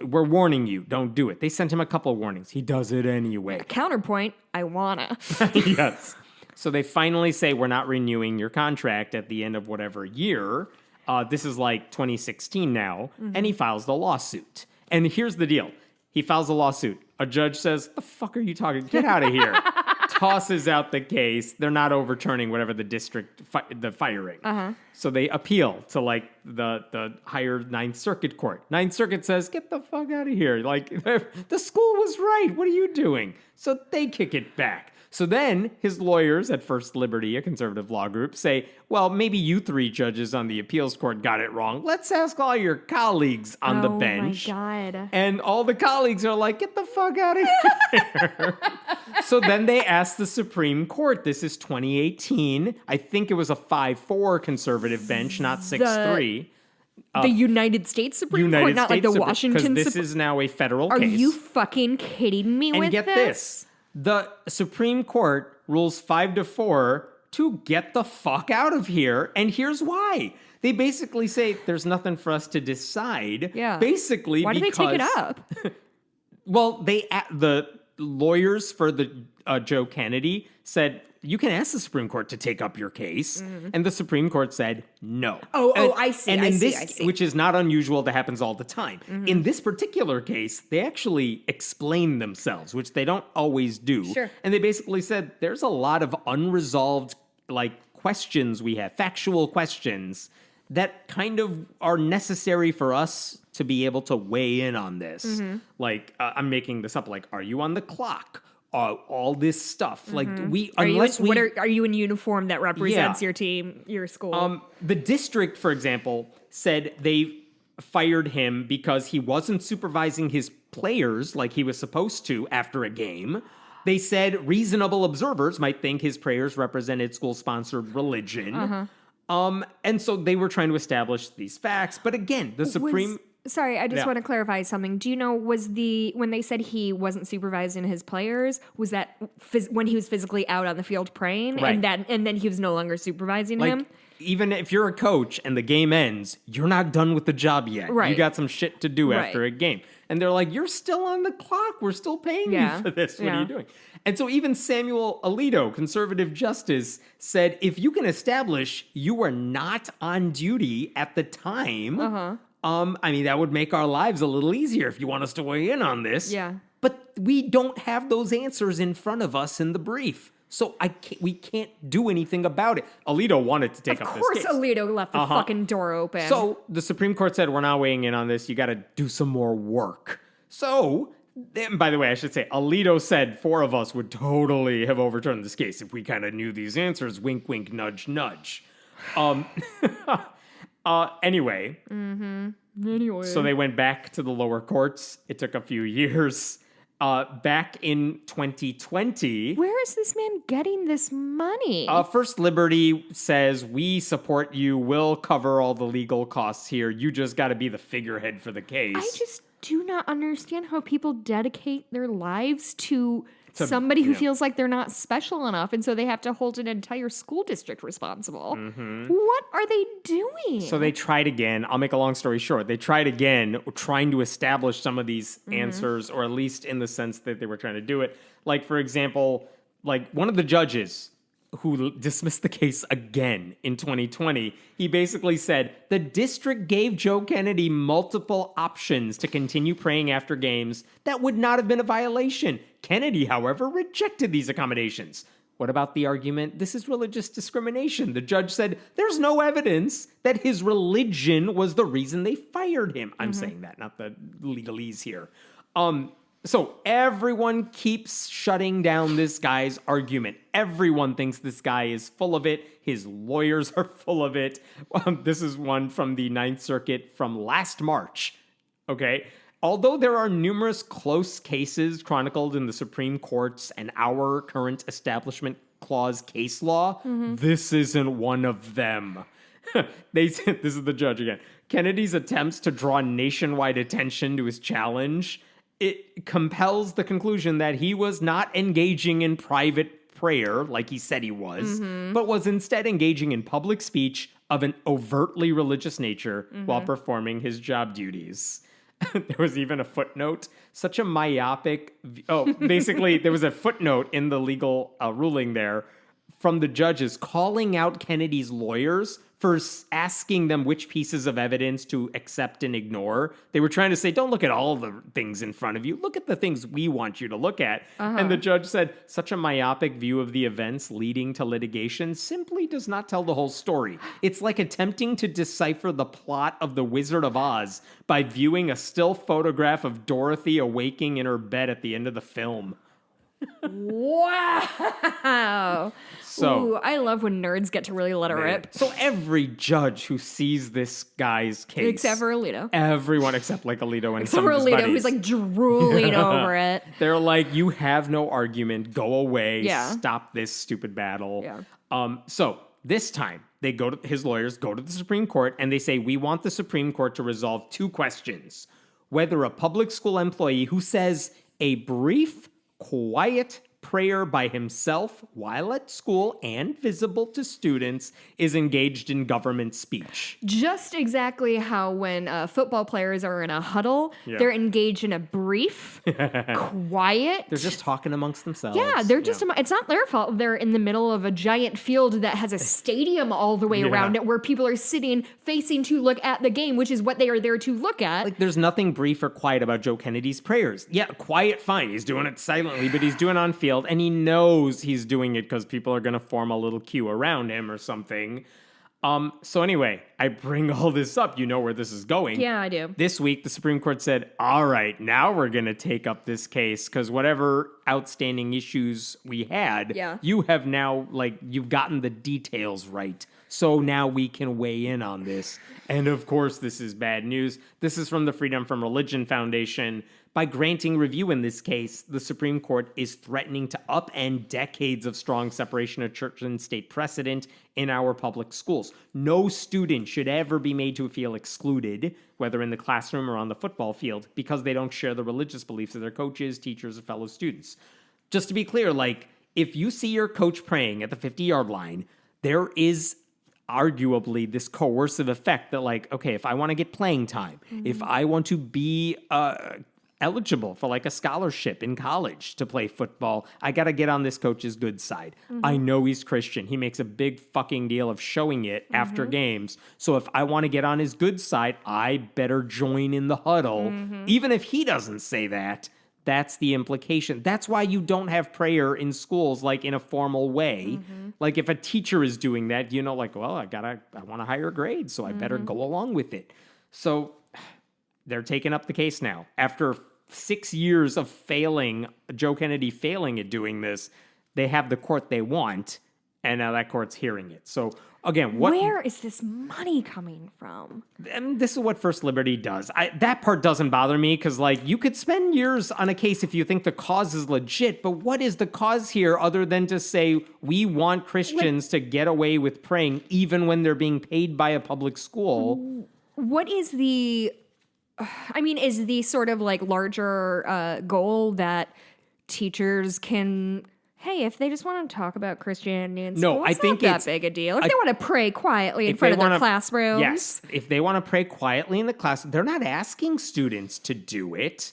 we're warning you, don't do it. They sent him a couple of warnings. He does it anyway. Counterpoint, I wanna. Yes. So they finally say, we're not renewing your contract at the end of whatever year. This is like 2016 now. And he files the lawsuit. And here's the deal. He files a lawsuit. A judge says, the fuck are you talking? Get out of here. Tosses out the case. They're not overturning whatever the district, the firing. So they appeal to like the higher Ninth Circuit court. Ninth Circuit says, get the fuck out of here. Like, the school was right. What are you doing? So they kick it back. So then his lawyers at First Liberty, a conservative law group, say, well, maybe you three judges on the appeals court got it wrong. Let's ask all your colleagues on the bench. Oh, my God. And all the colleagues are like, get the fuck out of here. So then they asked the Supreme Court. This is 2018. I think it was a 5-4 conservative bench, not 6-3. The United States Supreme Court, not like the Washington Supreme Court. Because this is now a federal case. Are you fucking kidding me with this? And get this. The Supreme Court rules 5-4 to get the fuck out of here. And here's why. They basically say there's nothing for us to decide. Yeah. Basically, why do they take it up? Well, the lawyers for the Joe Kennedy said, you can ask the Supreme Court to take up your case. And the Supreme Court said no. I see. And I in see. this, which is not unusual, that happens all the time. In this particular case, they actually explain themselves, which they don't always do. Sure. And they basically said, there's a lot of unresolved questions we have, factual questions, that kind of are necessary for us to be able to weigh in on this. I'm making this up. Like, are you on the clock? All this stuff. Like are you in uniform that represents your team, your school? The district, for example, said they fired him because he wasn't supervising his players like he was supposed to after a game. They said reasonable observers might think his prayers represented school-sponsored religion. And so they were trying to establish these facts. But again, the Supreme... Sorry, I just want to clarify something. Do you know, when they said he wasn't supervising his players, was that when he was physically out on the field praying? Right. And then he was no longer supervising him? Even if you're a coach and the game ends, you're not done with the job yet. Right. You got some shit to do after a game. And they're like, you're still on the clock. We're still paying you for this. What are you doing? And so even Samuel Alito, conservative justice, said, if you can establish you were not on duty at the time... I mean, that would make our lives a little easier if you want us to weigh in on this. Yeah. But we don't have those answers in front of us in the brief. So we can't do anything about it. Alito wanted to take up this case. Of course Alito left the fucking door open. So the Supreme Court said, we're not weighing in on this. You got to do some more work. So, by the way, I should say, Alito said 4 of us would totally have overturned this case if we kind of knew these answers. Wink, wink, nudge, nudge. Anyway. So they went back to the lower courts. It took a few years. Back in 2020... Where is this man getting this money? First Liberty says, we support you. We'll cover all the legal costs here. You just got to be the figurehead for the case. I just do not understand how people dedicate their lives to somebody who feels like they're not special enough, and so they have to hold an entire school district responsible. What are they doing? So they tried again. I'll make a long story short. They tried again, trying to establish some of these answers, or at least in the sense that they were trying to do it. Like, for example, like one of the judges who dismissed the case again in 2020, he basically said, the district gave Joe Kennedy multiple options to continue praying after games that would not have been a violation. Kennedy, however, rejected these accommodations. What about the argument, this is religious discrimination? The judge said, there's no evidence that his religion was the reason they fired him. I'm saying that, not the legalese here. So everyone keeps shutting down this guy's argument. Everyone thinks this guy is full of it. His lawyers are full of it. This is one from the Ninth Circuit from last March. Okay. Although there are numerous close cases chronicled in the Supreme Court's and our current Establishment Clause case law, this isn't one of them. This is the judge again. Kennedy's attempts to draw nationwide attention to his challenge, it compels the conclusion that he was not engaging in private prayer like he said he was, but was instead engaging in public speech of an overtly religious nature while performing his job duties. There was even a footnote, such a myopic... basically, there was a footnote in the legal ruling there from the judges calling out Kennedy's lawyers for asking them which pieces of evidence to accept and ignore. They were trying to say, don't look at all the things in front of you. Look at the things we want you to look at. And the judge said, such a myopic view of the events leading to litigation simply does not tell the whole story. It's like attempting to decipher the plot of The Wizard of Oz by viewing a still photograph of Dorothy awaking in her bed at the end of the film. Wow. So, I love when nerds get to really let it rip. So every judge who sees this guy's case, except for Alito, everyone except like Alito and except some for of his Alito, buddies, who's like drooling over it. They're like, you have no argument. Go away. Yeah. Stop this stupid battle. Yeah. So this time they go to his lawyers, go to the Supreme Court, and they say, we want the Supreme Court to resolve two questions: whether a public school employee who says a brief, quiet prayer by himself while at school and visible to students is engaged in government speech. Just exactly how when football players are in a huddle, they're engaged in a brief, quiet. They're just talking amongst themselves. Yeah, they're just, it's not their fault. They're in the middle of a giant field that has a stadium all the way around it where people are sitting facing to look at the game, which is what they are there to look at. Like, there's nothing brief or quiet about Joe Kennedy's prayers. Yeah, quiet, fine. He's doing it silently, but he's doing it on field, and he knows he's doing it because people are going to form a little queue around him or something. So anyway, I bring all this up. You know where this is going. Yeah, I do. This week, the Supreme Court said, all right, now we're going to take up this case because whatever outstanding issues we had, you have now, you've gotten the details right. So now we can weigh in on this. And of course, this is bad news. This is from the Freedom from Religion Foundation. By granting review in this case, the Supreme Court is threatening to upend decades of strong separation of church and state precedent in our public schools. No student should ever be made to feel excluded, whether in the classroom or on the football field, because they don't share the religious beliefs of their coaches, teachers, or fellow students. Just to be clear, if you see your coach praying at the 50-yard line, there is arguably this coercive effect that, okay, if I want to get playing time, if I want to be eligible for a scholarship in college to play football, I got to get on this coach's good side. I know he's Christian. He makes a big fucking deal of showing it after games. So if I want to get on his good side, I better join in the huddle. Even if he doesn't say that, that's the implication. That's why you don't have prayer in schools in a formal way. If a teacher is doing that, I want a higher grade, so I better go along with it. So they're taking up the case now. After 6 years of Joe Kennedy failing at doing this, they have the court they want, and now that court's hearing it. So, again, where is this money coming from? And this is what First Liberty does. That part doesn't bother me because, you could spend years on a case if you think the cause is legit, but what is the cause here other than to say we want Christians to get away with praying even when they're being paid by a public school? What is is the sort of larger goal that teachers can... Hey, if they just want to talk about Christianity in school, I think not that big a deal. If they want to pray quietly in front of their classrooms. Yes, if they want to pray quietly in the class, they're not asking students to do it.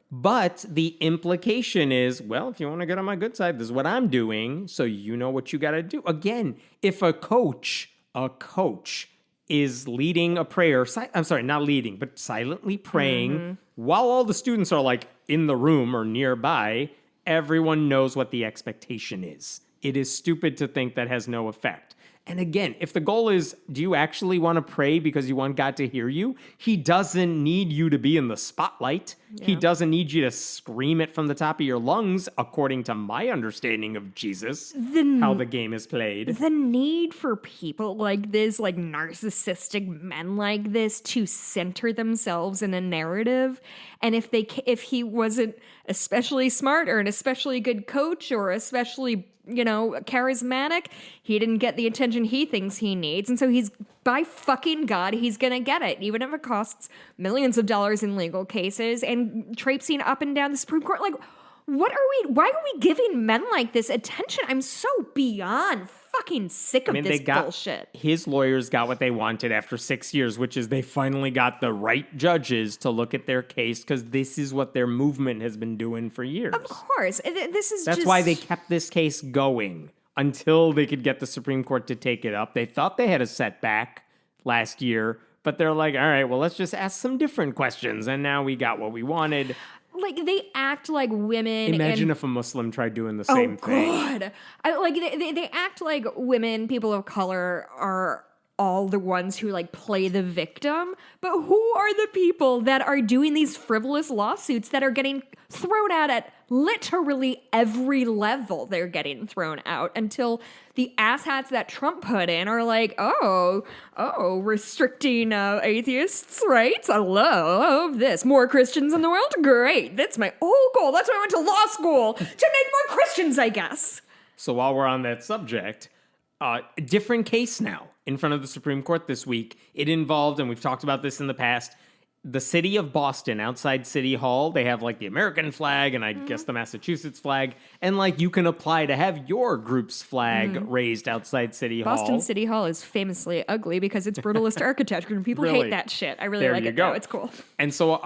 But the implication is, well, if you want to get on my good side, this is what I'm doing, so you know what you got to do. Again, if a coach is leading a prayer, not leading, but silently praying while all the students are like in the room or nearby, everyone knows what the expectation is. It is stupid to think that has no effect. And again, if the goal is, do you actually want to pray because you want God to hear you? He doesn't need you to be in the spotlight. Yeah. He doesn't need you to scream it from the top of your lungs, according to my understanding of Jesus, how the game is played. The need for people like this, like narcissistic men like this, to center themselves in a narrative. And if he wasn't especially smart or an especially good coach or especially charismatic, he didn't get the attention he thinks he needs. And so by fucking God, he's going to get it, even if it costs millions of dollars in legal cases and traipsing up and down the Supreme Court. Like, why are we giving men like this attention? I'm so beyond fucking sick of this bullshit. His lawyers got what they wanted after 6 years, which is they finally got the right judges to look at their case, because this is what their movement has been doing for years. Of course. That's why they kept this case going until they could get the Supreme Court to take it up. They thought they had a setback last year, but they're like, all right, well, let's just ask some different questions. And now we got what we wanted. Like, they act like women. Imagine if a Muslim tried doing the same thing. Oh, God. They act like women, people of color, are all the ones who, like, play the victim. But who are the people that are doing these frivolous lawsuits that are getting thrown out at literally every level? They're getting thrown out until the asshats that Trump put in are like, oh, restricting atheists' rights? I love this. More Christians in the world? Great. That's my whole goal. That's why I went to law school, to make more Christians, I guess. So while we're on that subject, a different case now in front of the Supreme Court this week. It involved, and we've talked about this in the past, the city of Boston, outside City Hall. They have like the American flag and I guess the Massachusetts flag. And like you can apply to have your group's flag raised outside City Hall. Boston City Hall is famously ugly because it's brutalist architecture and people hate that shit. I really like it though. It's cool. And so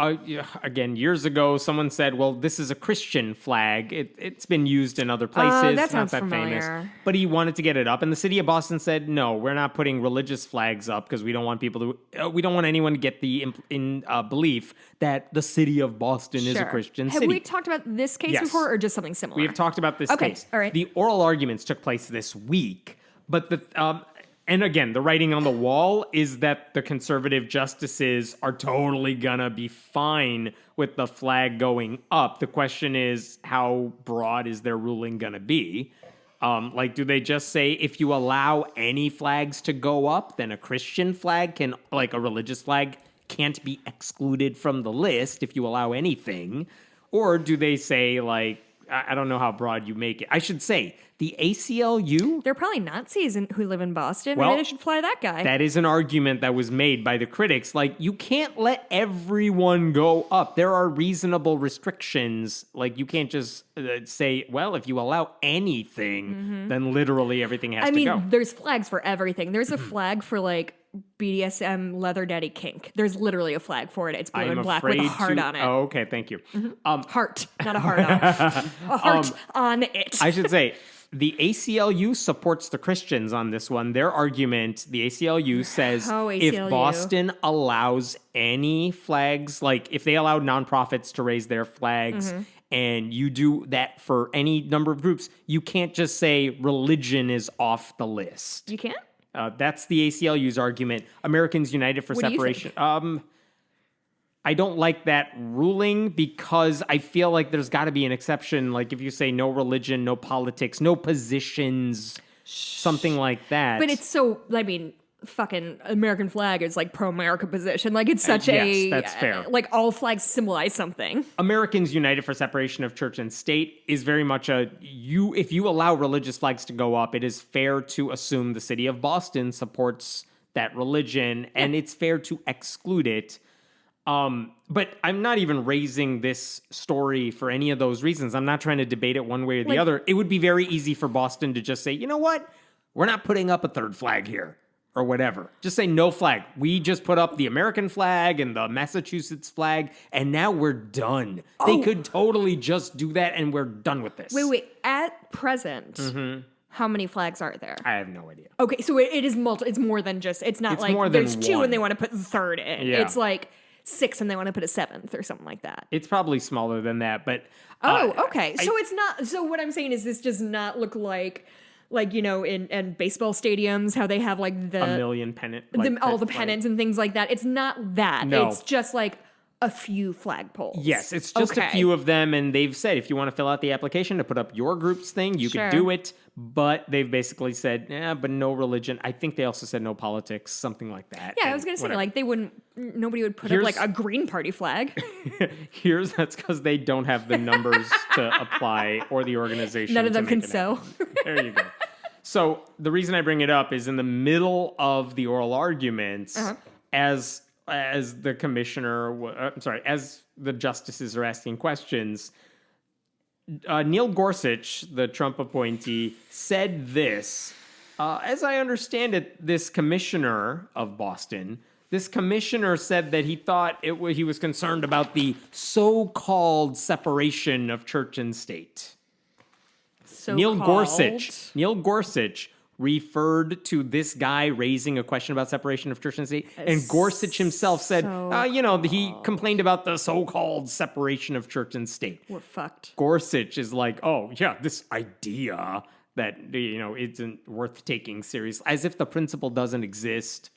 again, years ago, someone said, well, this is a Christian flag. It's been used in other places. That sounds not that familiar. famous. But he wanted to get it up. And the city of Boston said, no, we're not putting religious flags up because we don't want people to, we don't want anyone to get the belief that the city of Boston is a Christian city. Have we talked about this case before or just something similar? We have talked about this case. All right. The oral arguments took place this week, but and again, the writing on the wall is that the conservative justices are totally gonna be fine with the flag going up. The question is, how broad is their ruling gonna be? Do they just say if you allow any flags to go up, then a Christian flag can, like a religious flag, can't be excluded from the list if you allow anything? Or do they say, like, I don't know how broad you make it. I should say, the ACLU... They're probably Nazis who live in Boston. Well, maybe they should fly that guy. That is an argument that was made by the critics. Like, you can't let everyone go up. There are reasonable restrictions. Like, you can't just say, well, if you allow anything, then literally everything has to go. I mean, there's flags for everything. There's a flag for, like, BDSM leather daddy kink. There's literally a flag for it. It's blue and black with a heart on it. Oh, okay, thank you. Heart, not a heart on it. A heart on it. I should say, the ACLU supports the Christians on this one. Their argument, the ACLU says, if Boston allows any flags, like if they allow nonprofits to raise their flags, and you do that for any number of groups, you can't just say religion is off the list. You can't? That's the ACLU's argument. Americans United for Separation. I don't like that ruling because I feel like there's got to be an exception. Like if you say no religion, no politics, no positions, something like that. But it's so, I mean, fucking American flag is like pro-America position. Like it's such yes, that's fair. Like all flags symbolize something. Americans United for Separation of Church and State is very much if you allow religious flags to go up, it is fair to assume the city of Boston supports that religion and it's fair to exclude it. But I'm not even raising this story for any of those reasons. I'm not trying to debate it one way or the other. It would be very easy for Boston to just say, you know what? We're not putting up a third flag here or whatever. Just say no flag. We just put up the American flag and the Massachusetts flag, and now we're done. Oh. They could totally just do that, and we're done with this. Wait. At present, how many flags are there? I have no idea. Okay, so it is it's more than just, it's not like there's two one. And they want to put the third in. Yeah. It's like 6 and they want to put a 7th or something like that. It's probably smaller than that, but... okay. So it's not... So what I'm saying is this does not look like in baseball stadiums, how they have like the... A million pennant. All the pennants and things like that. It's not that. No. It's just like a few flagpoles. Yes, it's just a few of them, and they've said if you want to fill out the application to put up your group's thing, you could do it. But they've basically said, but no religion. I think they also said no politics, something like that. Yeah, I was going to say, like, nobody would put up, like, a Green Party flag. That's because they don't have the numbers to apply or the organization. None of them can sew. There you go. So the reason I bring it up is in the middle of the oral arguments, as the commissioner, as the justices are asking questions, Neil Gorsuch, the Trump appointee, said this. As I understand it, this commissioner of Boston, said that he thought he was concerned about the so-called separation of church and state. Neil Gorsuch referred to this guy raising a question about separation of church and state, and Gorsuch himself said, he complained about the so-called separation of church and state. We're fucked. Gorsuch is like, this idea that, isn't worth taking seriously, as if the principle doesn't exist,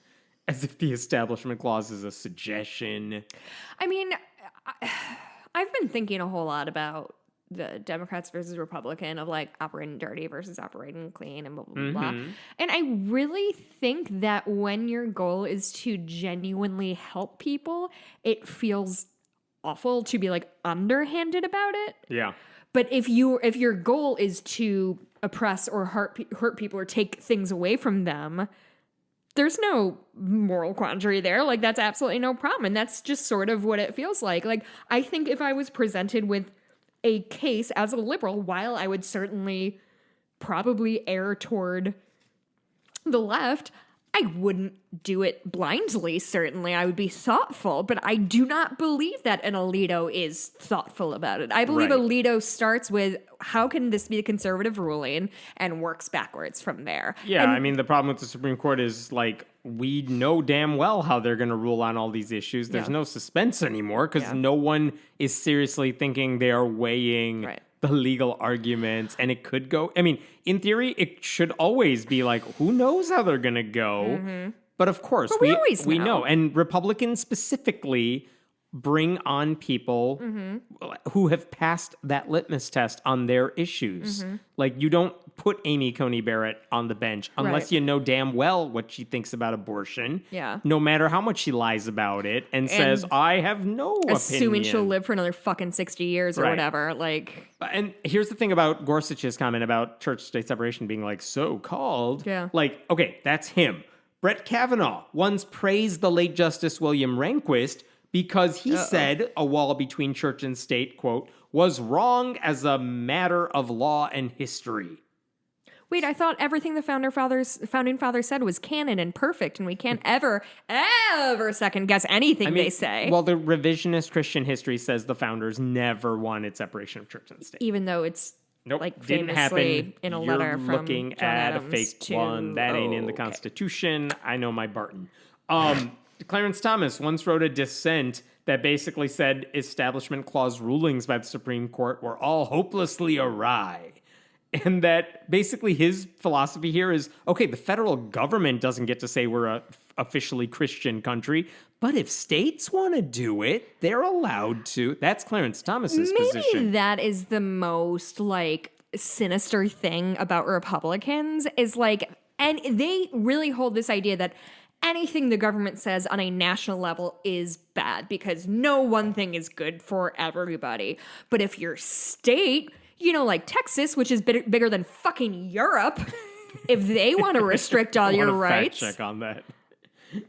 as if the Establishment Clause is a suggestion. I mean, I've been thinking a whole lot about the Democrats versus Republican of like operating dirty versus operating clean and blah, blah, blah. And I really think that when your goal is to genuinely help people, it feels awful to be like underhanded about it. Yeah. But if your goal is to oppress or hurt people or take things away from them, there's no moral quandary there. Like, that's absolutely no problem. And that's just sort of what it feels like. Like, I think if I was presented with a case as a liberal, while I would certainly probably err toward the left, I wouldn't do it blindly, certainly. I would be thoughtful, but I do not believe that an Alito is thoughtful about it. I believe Alito starts with, how can this be a conservative ruling, and works backwards from there. Yeah, I mean, the problem with the Supreme Court is, like, we know damn well how they're going to rule on all these issues. There's no suspense anymore because no one is seriously thinking they are weighing the legal arguments, and it could go. I mean, in theory, it should always be like, who knows how they're going to go? But of course, we know. And Republicans specifically bring on people who have passed that litmus test on their issues. Like, you don't put Amy Coney Barrett on the bench unless you know damn well what she thinks about abortion. Yeah. No matter how much she lies about it and says, I have no opinion. Assuming she'll live for another fucking 60 years or whatever. Like, and here's the thing about Gorsuch's comment about church-state separation being like so-called. Yeah. Like, okay, that's him. Brett Kavanaugh once praised the late Justice William Rehnquist because he said a wall between church and state, quote, was wrong as a matter of law and history. Wait, I thought everything the founding fathers said was canon and perfect, and we can't ever second guess anything they say. Well, the revisionist Christian history says the founders never wanted separation of church and state. Even though it's like didn't famously happen. In a You're letter from looking John at Adams a fake one. That ain't in the Constitution. I know my Barton. Clarence Thomas once wrote a dissent that basically said Establishment Clause rulings by the Supreme Court were all hopelessly awry. And that basically his philosophy here is, okay, the federal government doesn't get to say we're a officially Christian country, but if states want to do it, they're allowed to. That's Clarence Thomas's position. Maybe that is the most like sinister thing about Republicans is like, and they really hold this idea that anything the government says on a national level is bad because no one thing is good for everybody. But if your state, like Texas, which is bigger than fucking Europe, if they want to restrict all your rights. Fact check on that.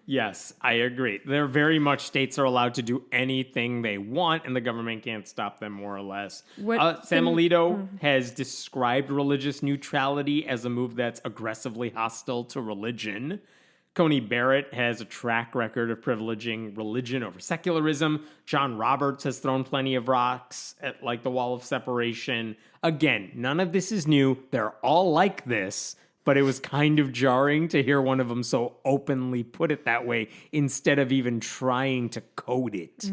Yes, I agree. They're very much states are allowed to do anything they want, and the government can't stop them, more or less. Sam Alito has described religious neutrality as a move that's aggressively hostile to religion. Coney Barrett has a track record of privileging religion over secularism. John Roberts has thrown plenty of rocks at like the wall of separation. Again, none of this is new. They're all like this, but it was kind of jarring to hear one of them so openly put it that way instead of even trying to code it.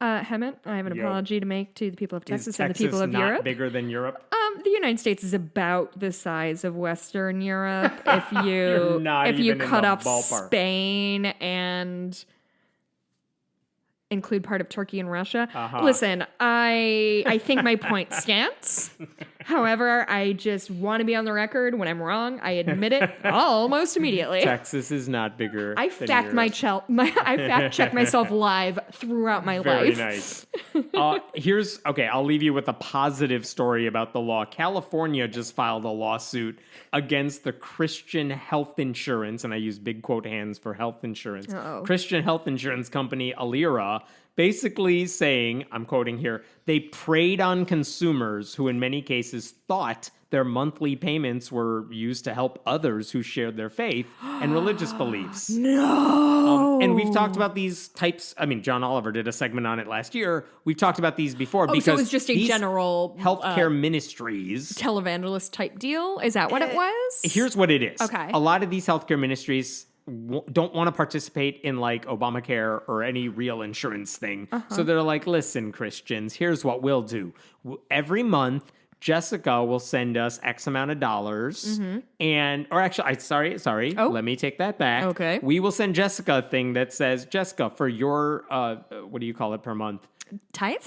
Hemant, I have an apology to make to the people of Texas Is and the people of not Europe. Bigger than Europe? The United States is about the size of Western Europe. If You're not you even in cut the off ballpark. Spain and include part of Turkey and Russia. Uh-huh. Listen, I think my point stands. However, I just want to be on the record. When I'm wrong, I admit it almost immediately. Texas is not bigger. I than fact Europe. I fact check myself live throughout my Very life. nice. I'll leave you with a positive story about the law. California just filed a lawsuit against the Christian health insurance, and I use big quote hands for health insurance. Uh-oh. Christian health insurance company Alira, basically saying, I'm quoting here, they preyed on consumers who in many cases thought their monthly payments were used to help others who shared their faith and religious beliefs. No. And we've talked about these types. I mean, John Oliver did a segment on it last year. We've talked about these before because so it was just a these general healthcare ministries. televangelist type deal. Is that what it was? Here's what it is. Okay. A lot of these healthcare ministries don't want to participate in like Obamacare or any real insurance thing. So they're like, listen, Christians, here's what we'll do. Every month, Jessica will send us X amount of dollars sorry. Oh. Let me take that back. Okay. We will send Jessica a thing that says, Jessica, for your, what do you call it per month? Tithe?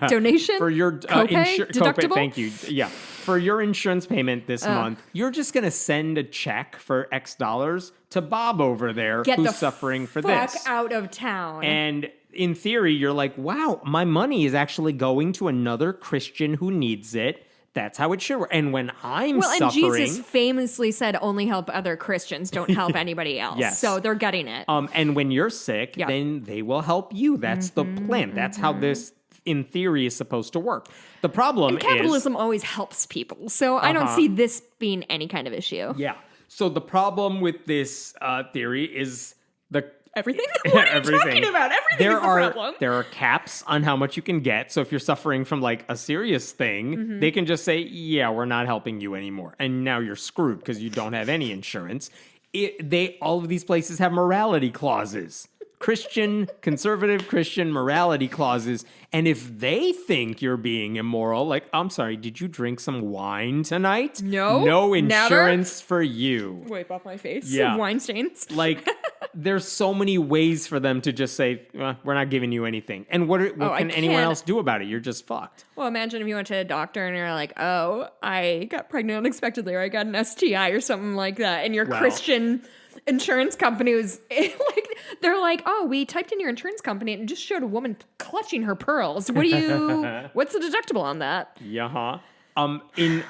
Donation? For your copay? Deductible? Thank you. Yeah. For your insurance payment this month, you're just going to send a check for X dollars to Bob over there who's suffering for this. Fuck out of town. And in theory, you're like, wow, my money is actually going to another Christian who needs it. That's how it should work. And when I'm suffering... and Jesus famously said, only help other Christians, don't help anybody else. Yes. So they're getting it. And when you're sick, then they will help you. That's the plan. That's how this, in theory, is supposed to work. The problem is... Capitalism always helps people. So I don't see this being any kind of issue. Yeah. So the problem with this theory is Everything? What are you talking about? Everything is the problem. There are caps on how much you can get. So if you're suffering from like a serious thing, they can just say, yeah, we're not helping you anymore. And now you're screwed because you don't have any insurance. All of these places have morality clauses. Conservative Christian morality clauses. And if they think you're being immoral, like, I'm sorry, did you drink some wine tonight? No. No insurance for you. Wipe off my face. Yeah. Wine stains. Like, there's so many ways for them to just say, we're not giving you anything. And what can anyone else do about it? You're just fucked. Well, imagine if you went to a doctor and you're like, oh, I got pregnant unexpectedly or I got an STI or something like that. And your Christian insurance company was like, they're like, oh, we typed in your insurance company and it just showed a woman clutching her pearls. What's the deductible on that? Yeah. In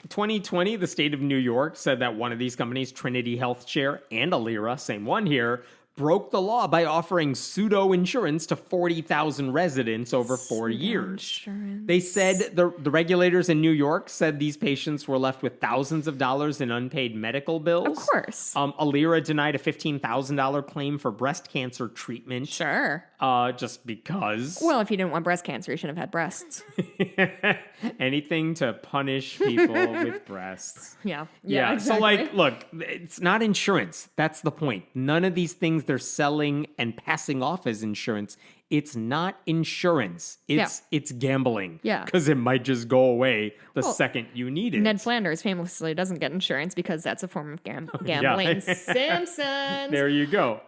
2020, the state of New York said that one of these companies, Trinity Health Share and Alira, same one here, broke the law by offering pseudo insurance to 40,000 residents over 4 years. They said the regulators in New York said these patients were left with thousands of dollars in unpaid medical bills. Of course. Alira denied a $15,000 claim for breast cancer treatment. Sure. Just because. Well, if you didn't want breast cancer, you should have had breasts. Anything to punish people with breasts. Yeah. Yeah. Exactly. So, like, look, it's not insurance. That's the point. None of these things they're selling and passing off as insurance. It's not insurance. It's gambling. Yeah. Because it might just go away the second you need it. Ned Flanders famously doesn't get insurance because that's a form of gambling. Simpsons. There you go.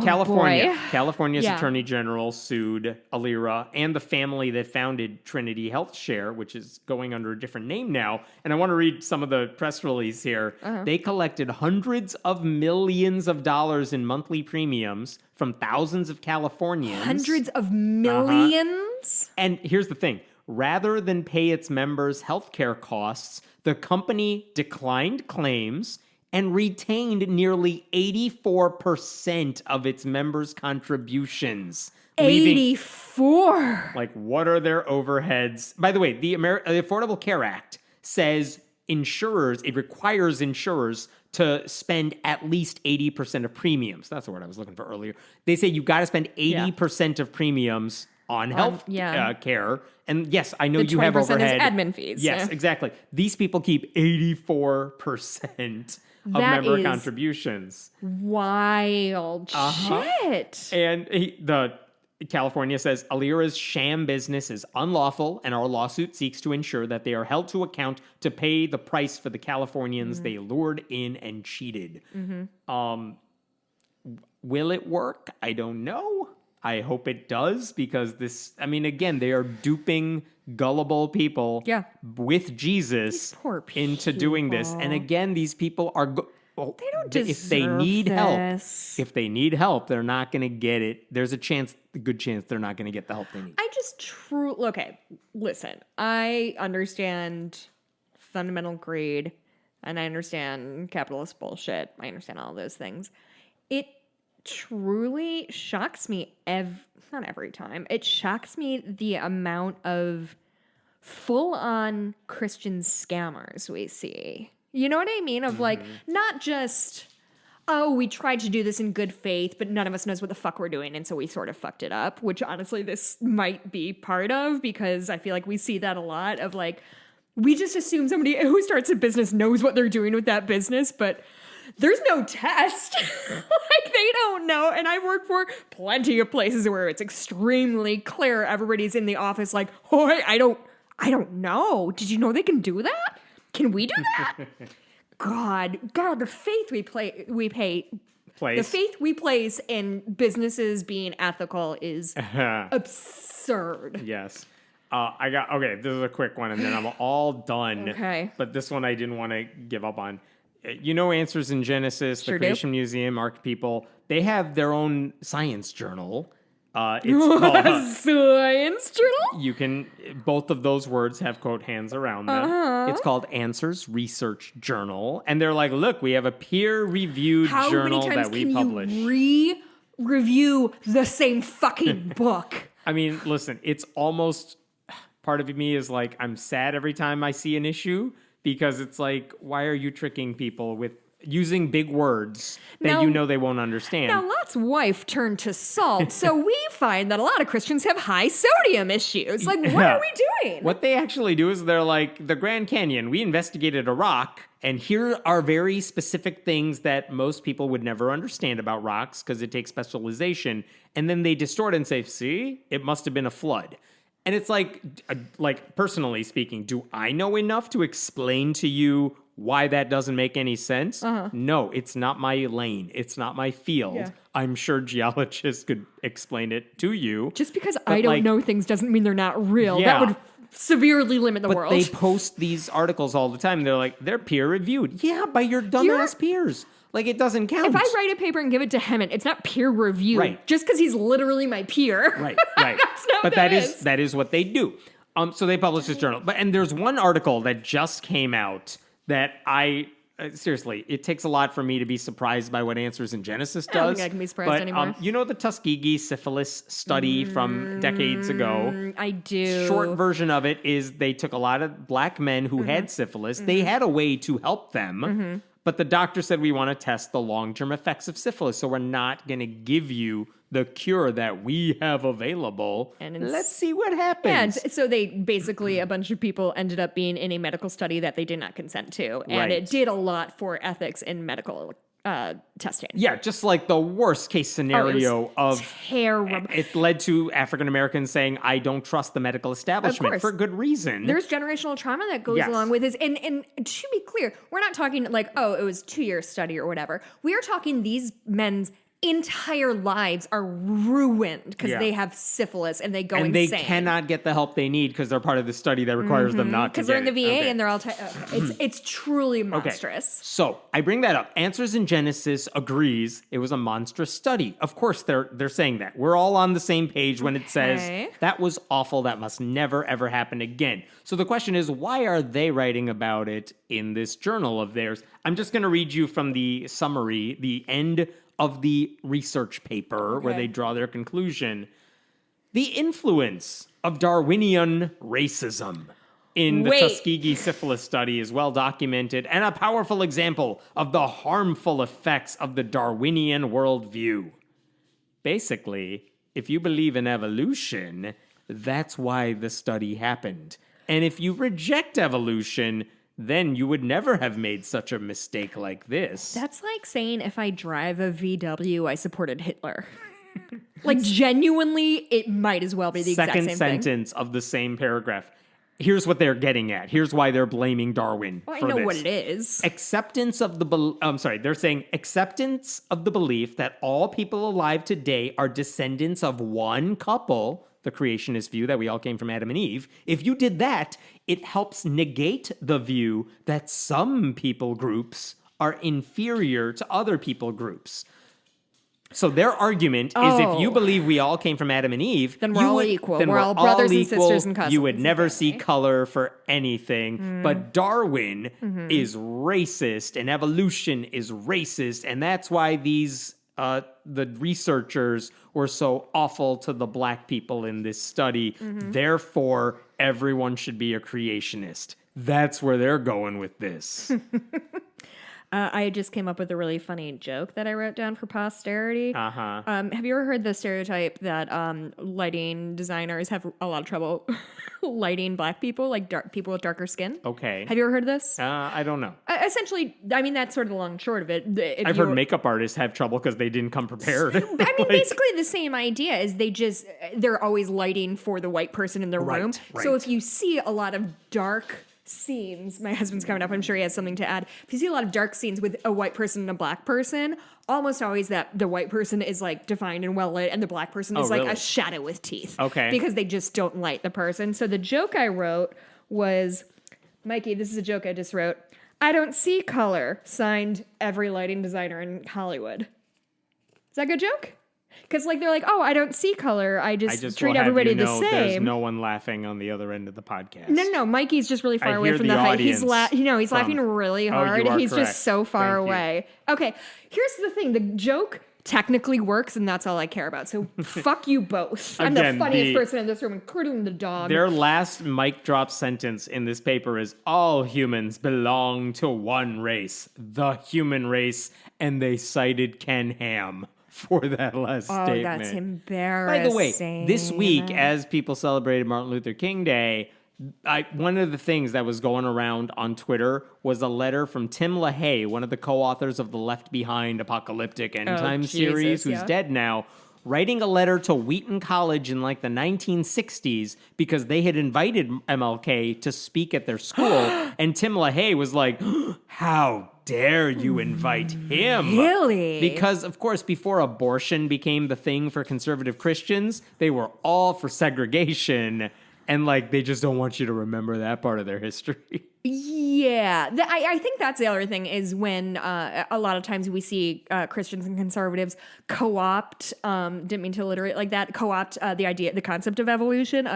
California's Attorney General sued Alira and the family that founded Trinity Health Share, which is going under a different name now. And I want to read some of the press release here. They collected hundreds of millions of dollars in monthly premiums from thousands of Californians. Hundreds of millions? And here's the thing. Rather than pay its members' healthcare costs, the company declined claims and retained nearly 84% of its members' contributions. 84. Like, what are their overheads? By the way, the Affordable Care Act says it requires insurers to spend at least 80% of premiums. That's the word I was looking for earlier. They say you got to spend 80% of premiums on health care. And yes, I know you have overhead. Is admin fees. Yes, exactly. These people keep 84% of member contributions. Wild shit. And the California says Alira's sham business is unlawful, and our lawsuit seeks to ensure that they are held to account to pay the price for the Californians they lured in and cheated. Will it work? I don't know. I hope it does, because again, they are duping gullible people with Jesus into doing this. And again, these people are... they don't deserve if they need help, they're not going to get it. There's a good chance they're not going to get the help they need. Okay, listen. I understand fundamental greed, and I understand capitalist bullshit. I understand all those things. It truly shocks me not every time. It shocks me the amount of full-on Christian scammers we see. You know what I mean? Of like, not just, we tried to do this in good faith, but none of us knows what the fuck we're doing, and so we sort of fucked it up, which honestly this might be part of, because I feel like we see that a lot of like, we just assume somebody who starts a business knows what they're doing with that business, but there's no test. Like, they don't know. And I work for plenty of places where it's extremely clear. Everybody's in the office like, I don't know. Did you know they can do that? Can we do that? God, the faith we pay. The faith we place in businesses being ethical is absurd. Yes. This is a quick one, and then I'm all done. Okay. But this one I didn't want to give up on. You know, Answers in Genesis, the Creation Museum, Ark People, they have their own science journal. It's called Science Journal? Both of those words have quote hands around them. It's called Answers Research Journal. And they're like, look, we have a peer-reviewed journal that we publish. How many times can you review the same fucking book? I mean, listen, it's almost, part of me is like, I'm sad every time I see an issue, because it's like, why are you tricking people with using big words that you know they won't understand? Now, Lot's wife turned to salt, so we find that a lot of Christians have high sodium issues. Like, what are we doing? What they actually do is they're like, the Grand Canyon, we investigated a rock, and here are very specific things that most people would never understand about rocks because it takes specialization. And then they distort it and say, see, it must have been a flood. And it's like personally speaking, do I know enough to explain to you why that doesn't make any sense? No, it's not my lane. It's not my field. Yeah. I'm sure geologists could explain it to you. Just because I don't know things doesn't mean they're not real. Yeah. That would severely limit the world. But they post these articles all the time. They're like, they're peer-reviewed. Yeah, by your dumbass peers. Like, it doesn't count. If I write a paper and give it to Hemmant, it's not peer-reviewed. Right. Just because he's literally my peer. Right. That's not but that is what they do. So they publish this journal. And there's one article that just came out that seriously, it takes a lot for me to be surprised by what Answers in Genesis does. I don't think I can be surprised anymore. You know the Tuskegee Syphilis Study from decades ago? I do. Short version of it is they took a lot of black men who had syphilis. They had a way to help them, but the doctor said, we want to test the long-term effects of syphilis, so we're not going to give you the cure that we have available. And let's see what happens. And so they basically, a bunch of people ended up being in a medical study that they did not consent to. And it did a lot for ethics in medical testing. Yeah, just like the worst case scenario of terrible. It led to African Americans saying, I don't trust the medical establishment for good reason. There's generational trauma that goes along with this. And to be clear, we're not talking like, it was a 2-year study or whatever. We are talking these men's entire lives are ruined because they have syphilis and they go insane. And they cannot get the help they need because they're part of the study that requires them not to because they're in the VA Okay. and they're all it's truly monstrous. Okay. So I bring that up. Answers in Genesis agrees it was a monstrous study. Of course, they're saying that. We're all on the same page when it says that was awful. That must never, ever happen again. So the question is, why are they writing about it in this journal of theirs? I'm just going to read you from the summary, the end of the research paper where they draw their conclusion. The influence of Darwinian racism in the Tuskegee Syphilis Study is well documented and a powerful example of the harmful effects of the Darwinian worldview. Basically, if you believe in evolution, that's why the study happened. And if you reject evolution, then you would never have made such a mistake like this. That's like saying if I drive a VW, I supported Hitler. Like, genuinely, it might as well be the exact same thing. Second sentence of the same paragraph. Here's what they're getting at. Here's why they're blaming Darwin for this. I know what it is. They're saying acceptance of the belief that all people alive today are descendants of one couple, the creationist view that we all came from Adam and Eve. If you did that, it helps negate the view that some people groups are inferior to other people groups. So their argument is if you believe we all came from Adam and Eve, then we're all equal. Then we're all brothers and sisters and cousins. You would never see color for anything. But Darwin is racist and evolution is racist. And that's why these the researchers were so awful to the black people in this study. Therefore, everyone should be a creationist. That's where they're going with this. I just came up with a really funny joke that I wrote down for posterity. Have you ever heard the stereotype that lighting designers have a lot of trouble lighting black people, like people with darker skin? Okay. Have you ever heard this? I don't know. Essentially, I mean, that's sort of the long and short of it. I've heard makeup artists have trouble because they didn't come prepared. I mean, basically the same idea is they're always lighting for the white person in their room. Right. So if you see a lot of dark scenes, my husband's coming up, I'm sure he has something to add. If you see a lot of dark scenes with a white person and a black person, almost always that the white person is like defined and well lit and the black person is like a shadow with teeth. Okay. Because they just don't light the person. So the joke I wrote was, Mikey, this is a joke I just wrote. I don't see color, signed every lighting designer in Hollywood. Is that a good joke? Because like they're like, oh, I don't see color. I just treat everybody the same. There's no one laughing on the other end of the podcast. No. Mikey's just really far away from the height. He's laughing really hard. He's correct. Just so far away. Okay, here's the thing. The joke technically works, and that's all I care about. So fuck you both. I'm the funniest person in this room, including the dog. Their last mic drop sentence in this paper is, all humans belong to one race, the human race, and they cited Ken Ham for that last statement. Oh, that's embarrassing. By the way, this week, as people celebrated Martin Luther King Day, one of the things that was going around on Twitter was a letter from Tim LaHaye, one of the co-authors of the Left Behind apocalyptic end time series, who's dead now, writing a letter to Wheaton College in like the 1960s because they had invited MLK to speak at their school. And Tim LaHaye was like, how dare you invite him? Really? Because, of course, before abortion became the thing for conservative Christians, they were all for segregation. And, like, they just don't want you to remember that part of their history. Yeah. I think that's the other thing is when a lot of times we see Christians and conservatives co-opt, didn't mean to alliterate like that, co-opt the concept of evolution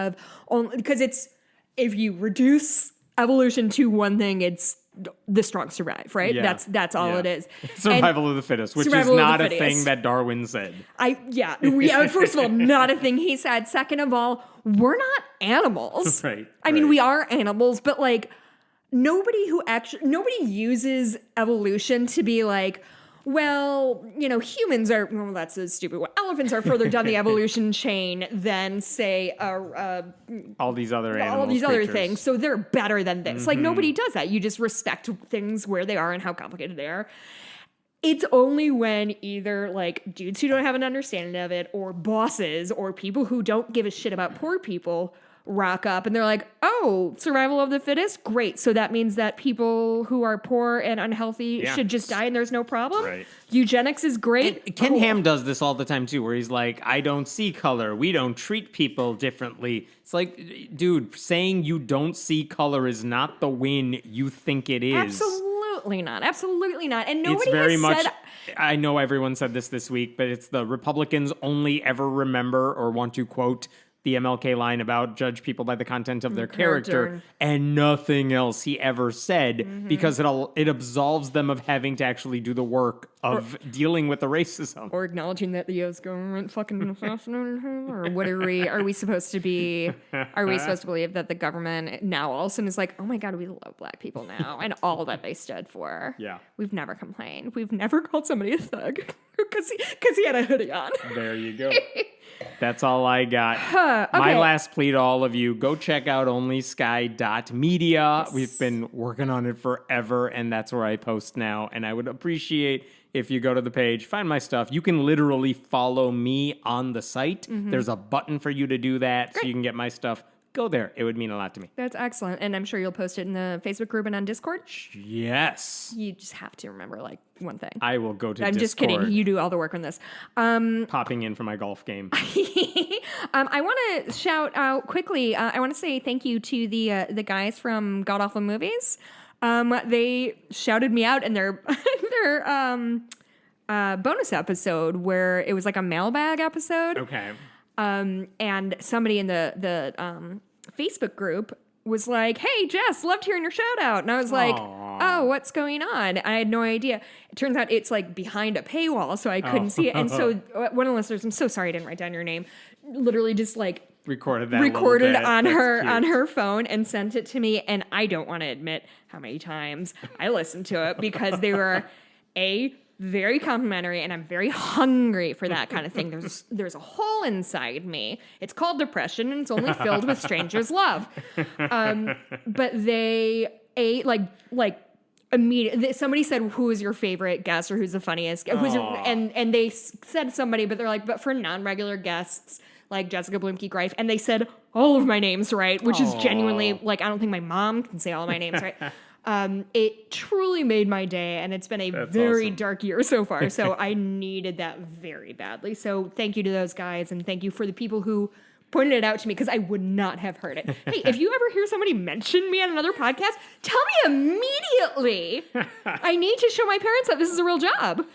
because it's, if you reduce evolution to one thing, it's the strong survive, right? Yeah. That's all it is. Survival of the fittest, which is not a thing that Darwin said. First of all, not a thing he said. Second of all, we're not animals. Right. I mean, we are animals, but like nobody uses evolution to be like, well, humans are, well, that's a stupid one. Elephants are further down the evolution chain than, say, all these other animals, all these creatures. other things. So they're better than this. Like, nobody does that. You just respect things where they are and how complicated they are. It's only when either, like, dudes who don't have an understanding of it or bosses or people who don't give a shit about poor people rock up and they're like, oh, survival of the fittest? Great. So that means that people who are poor and unhealthy should just die and there's no problem? Right. Eugenics is great. And Ken Ham does this all the time, too, where he's like, I don't see color. We don't treat people differently. It's like, dude, saying you don't see color is not the win you think it is. Absolutely not. Absolutely not. And nobody It's very has much, said... I know everyone said this week, but it's the Republicans only ever remember or want to quote the MLK line about judge people by the content of their character and nothing else he ever said because it absolves them of having to actually do the work of dealing with the racism. Or acknowledging that the U.S. government fucking assassinated him, or what are we supposed to be? Are we supposed to believe that the government now all of a sudden is like, oh my God, we love black people now and all that they stood for? Yeah. We've never complained. We've never called somebody a thug because he had a hoodie on. There you go. That's all I got. Okay. My last plea to all of you, go check out OnlySky.media. Yes. We've been working on it forever, and that's where I post now. And I would appreciate if you go to the page, find my stuff. You can literally follow me on the site. There's a button for you to do that. Great. So you can get my stuff. Go there. It would mean a lot to me. That's excellent. And I'm sure you'll post it in the Facebook group and on Discord. Yes. You just have to remember one thing. I will go to Discord. I'm just kidding. You do all the work on this. Popping in for my golf game. I want to shout out quickly. I want to say thank you to the guys from God Awful Movies. They shouted me out in their bonus episode where it was like a mailbag episode. Okay. And somebody in the Facebook group was like, hey, Jess, loved hearing your shout out. And I was like, oh, what's going on? I had no idea. It turns out it's like behind a paywall, so I couldn't see it. And so one of the listeners, I'm so sorry I didn't write down your name, literally just like recorded on her phone and sent it to me. And I don't want to admit how many times I listened to it because they were very complimentary, and I'm very hungry for that kind of thing. There's a hole inside me. It's called depression, and it's only filled with strangers' love. But they immediately. Somebody said, "Who is your favorite guest, or who's the funniest?" And they said somebody, but they're like, "But for non-regular guests." Like Jessica Greiff, and they said all of my names right, which is genuinely like I don't think my mom can say all of my names right. It truly made my day, and it's been a very dark year so far, so I needed that very badly. So thank you to those guys, and thank you for the people who pointed it out to me, because I would not have heard it. Hey, if you ever hear somebody mention me on another podcast, tell me immediately. I need to show my parents that this is a real job.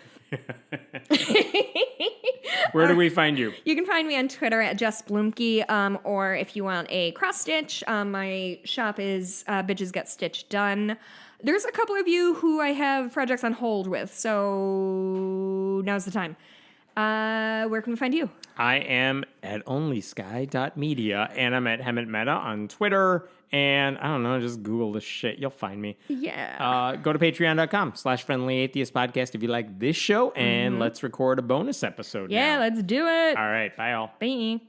Where do we find you? You can find me on Twitter at Jess Blumke, or if you want a cross stitch, my shop is Bitches Get Stitch Done. There's a couple of you who I have projects on hold with, so now's the time. Where can we find you? I am at onlysky.media, and I'm at Hemant Mehta on Twitter. And I don't know, just Google this shit. You'll find me. Yeah. Go to patreon.com/friendlyatheist if you like this show, and let's record a bonus episode. Yeah, now. let's do it. All right. Bye, all. Bye.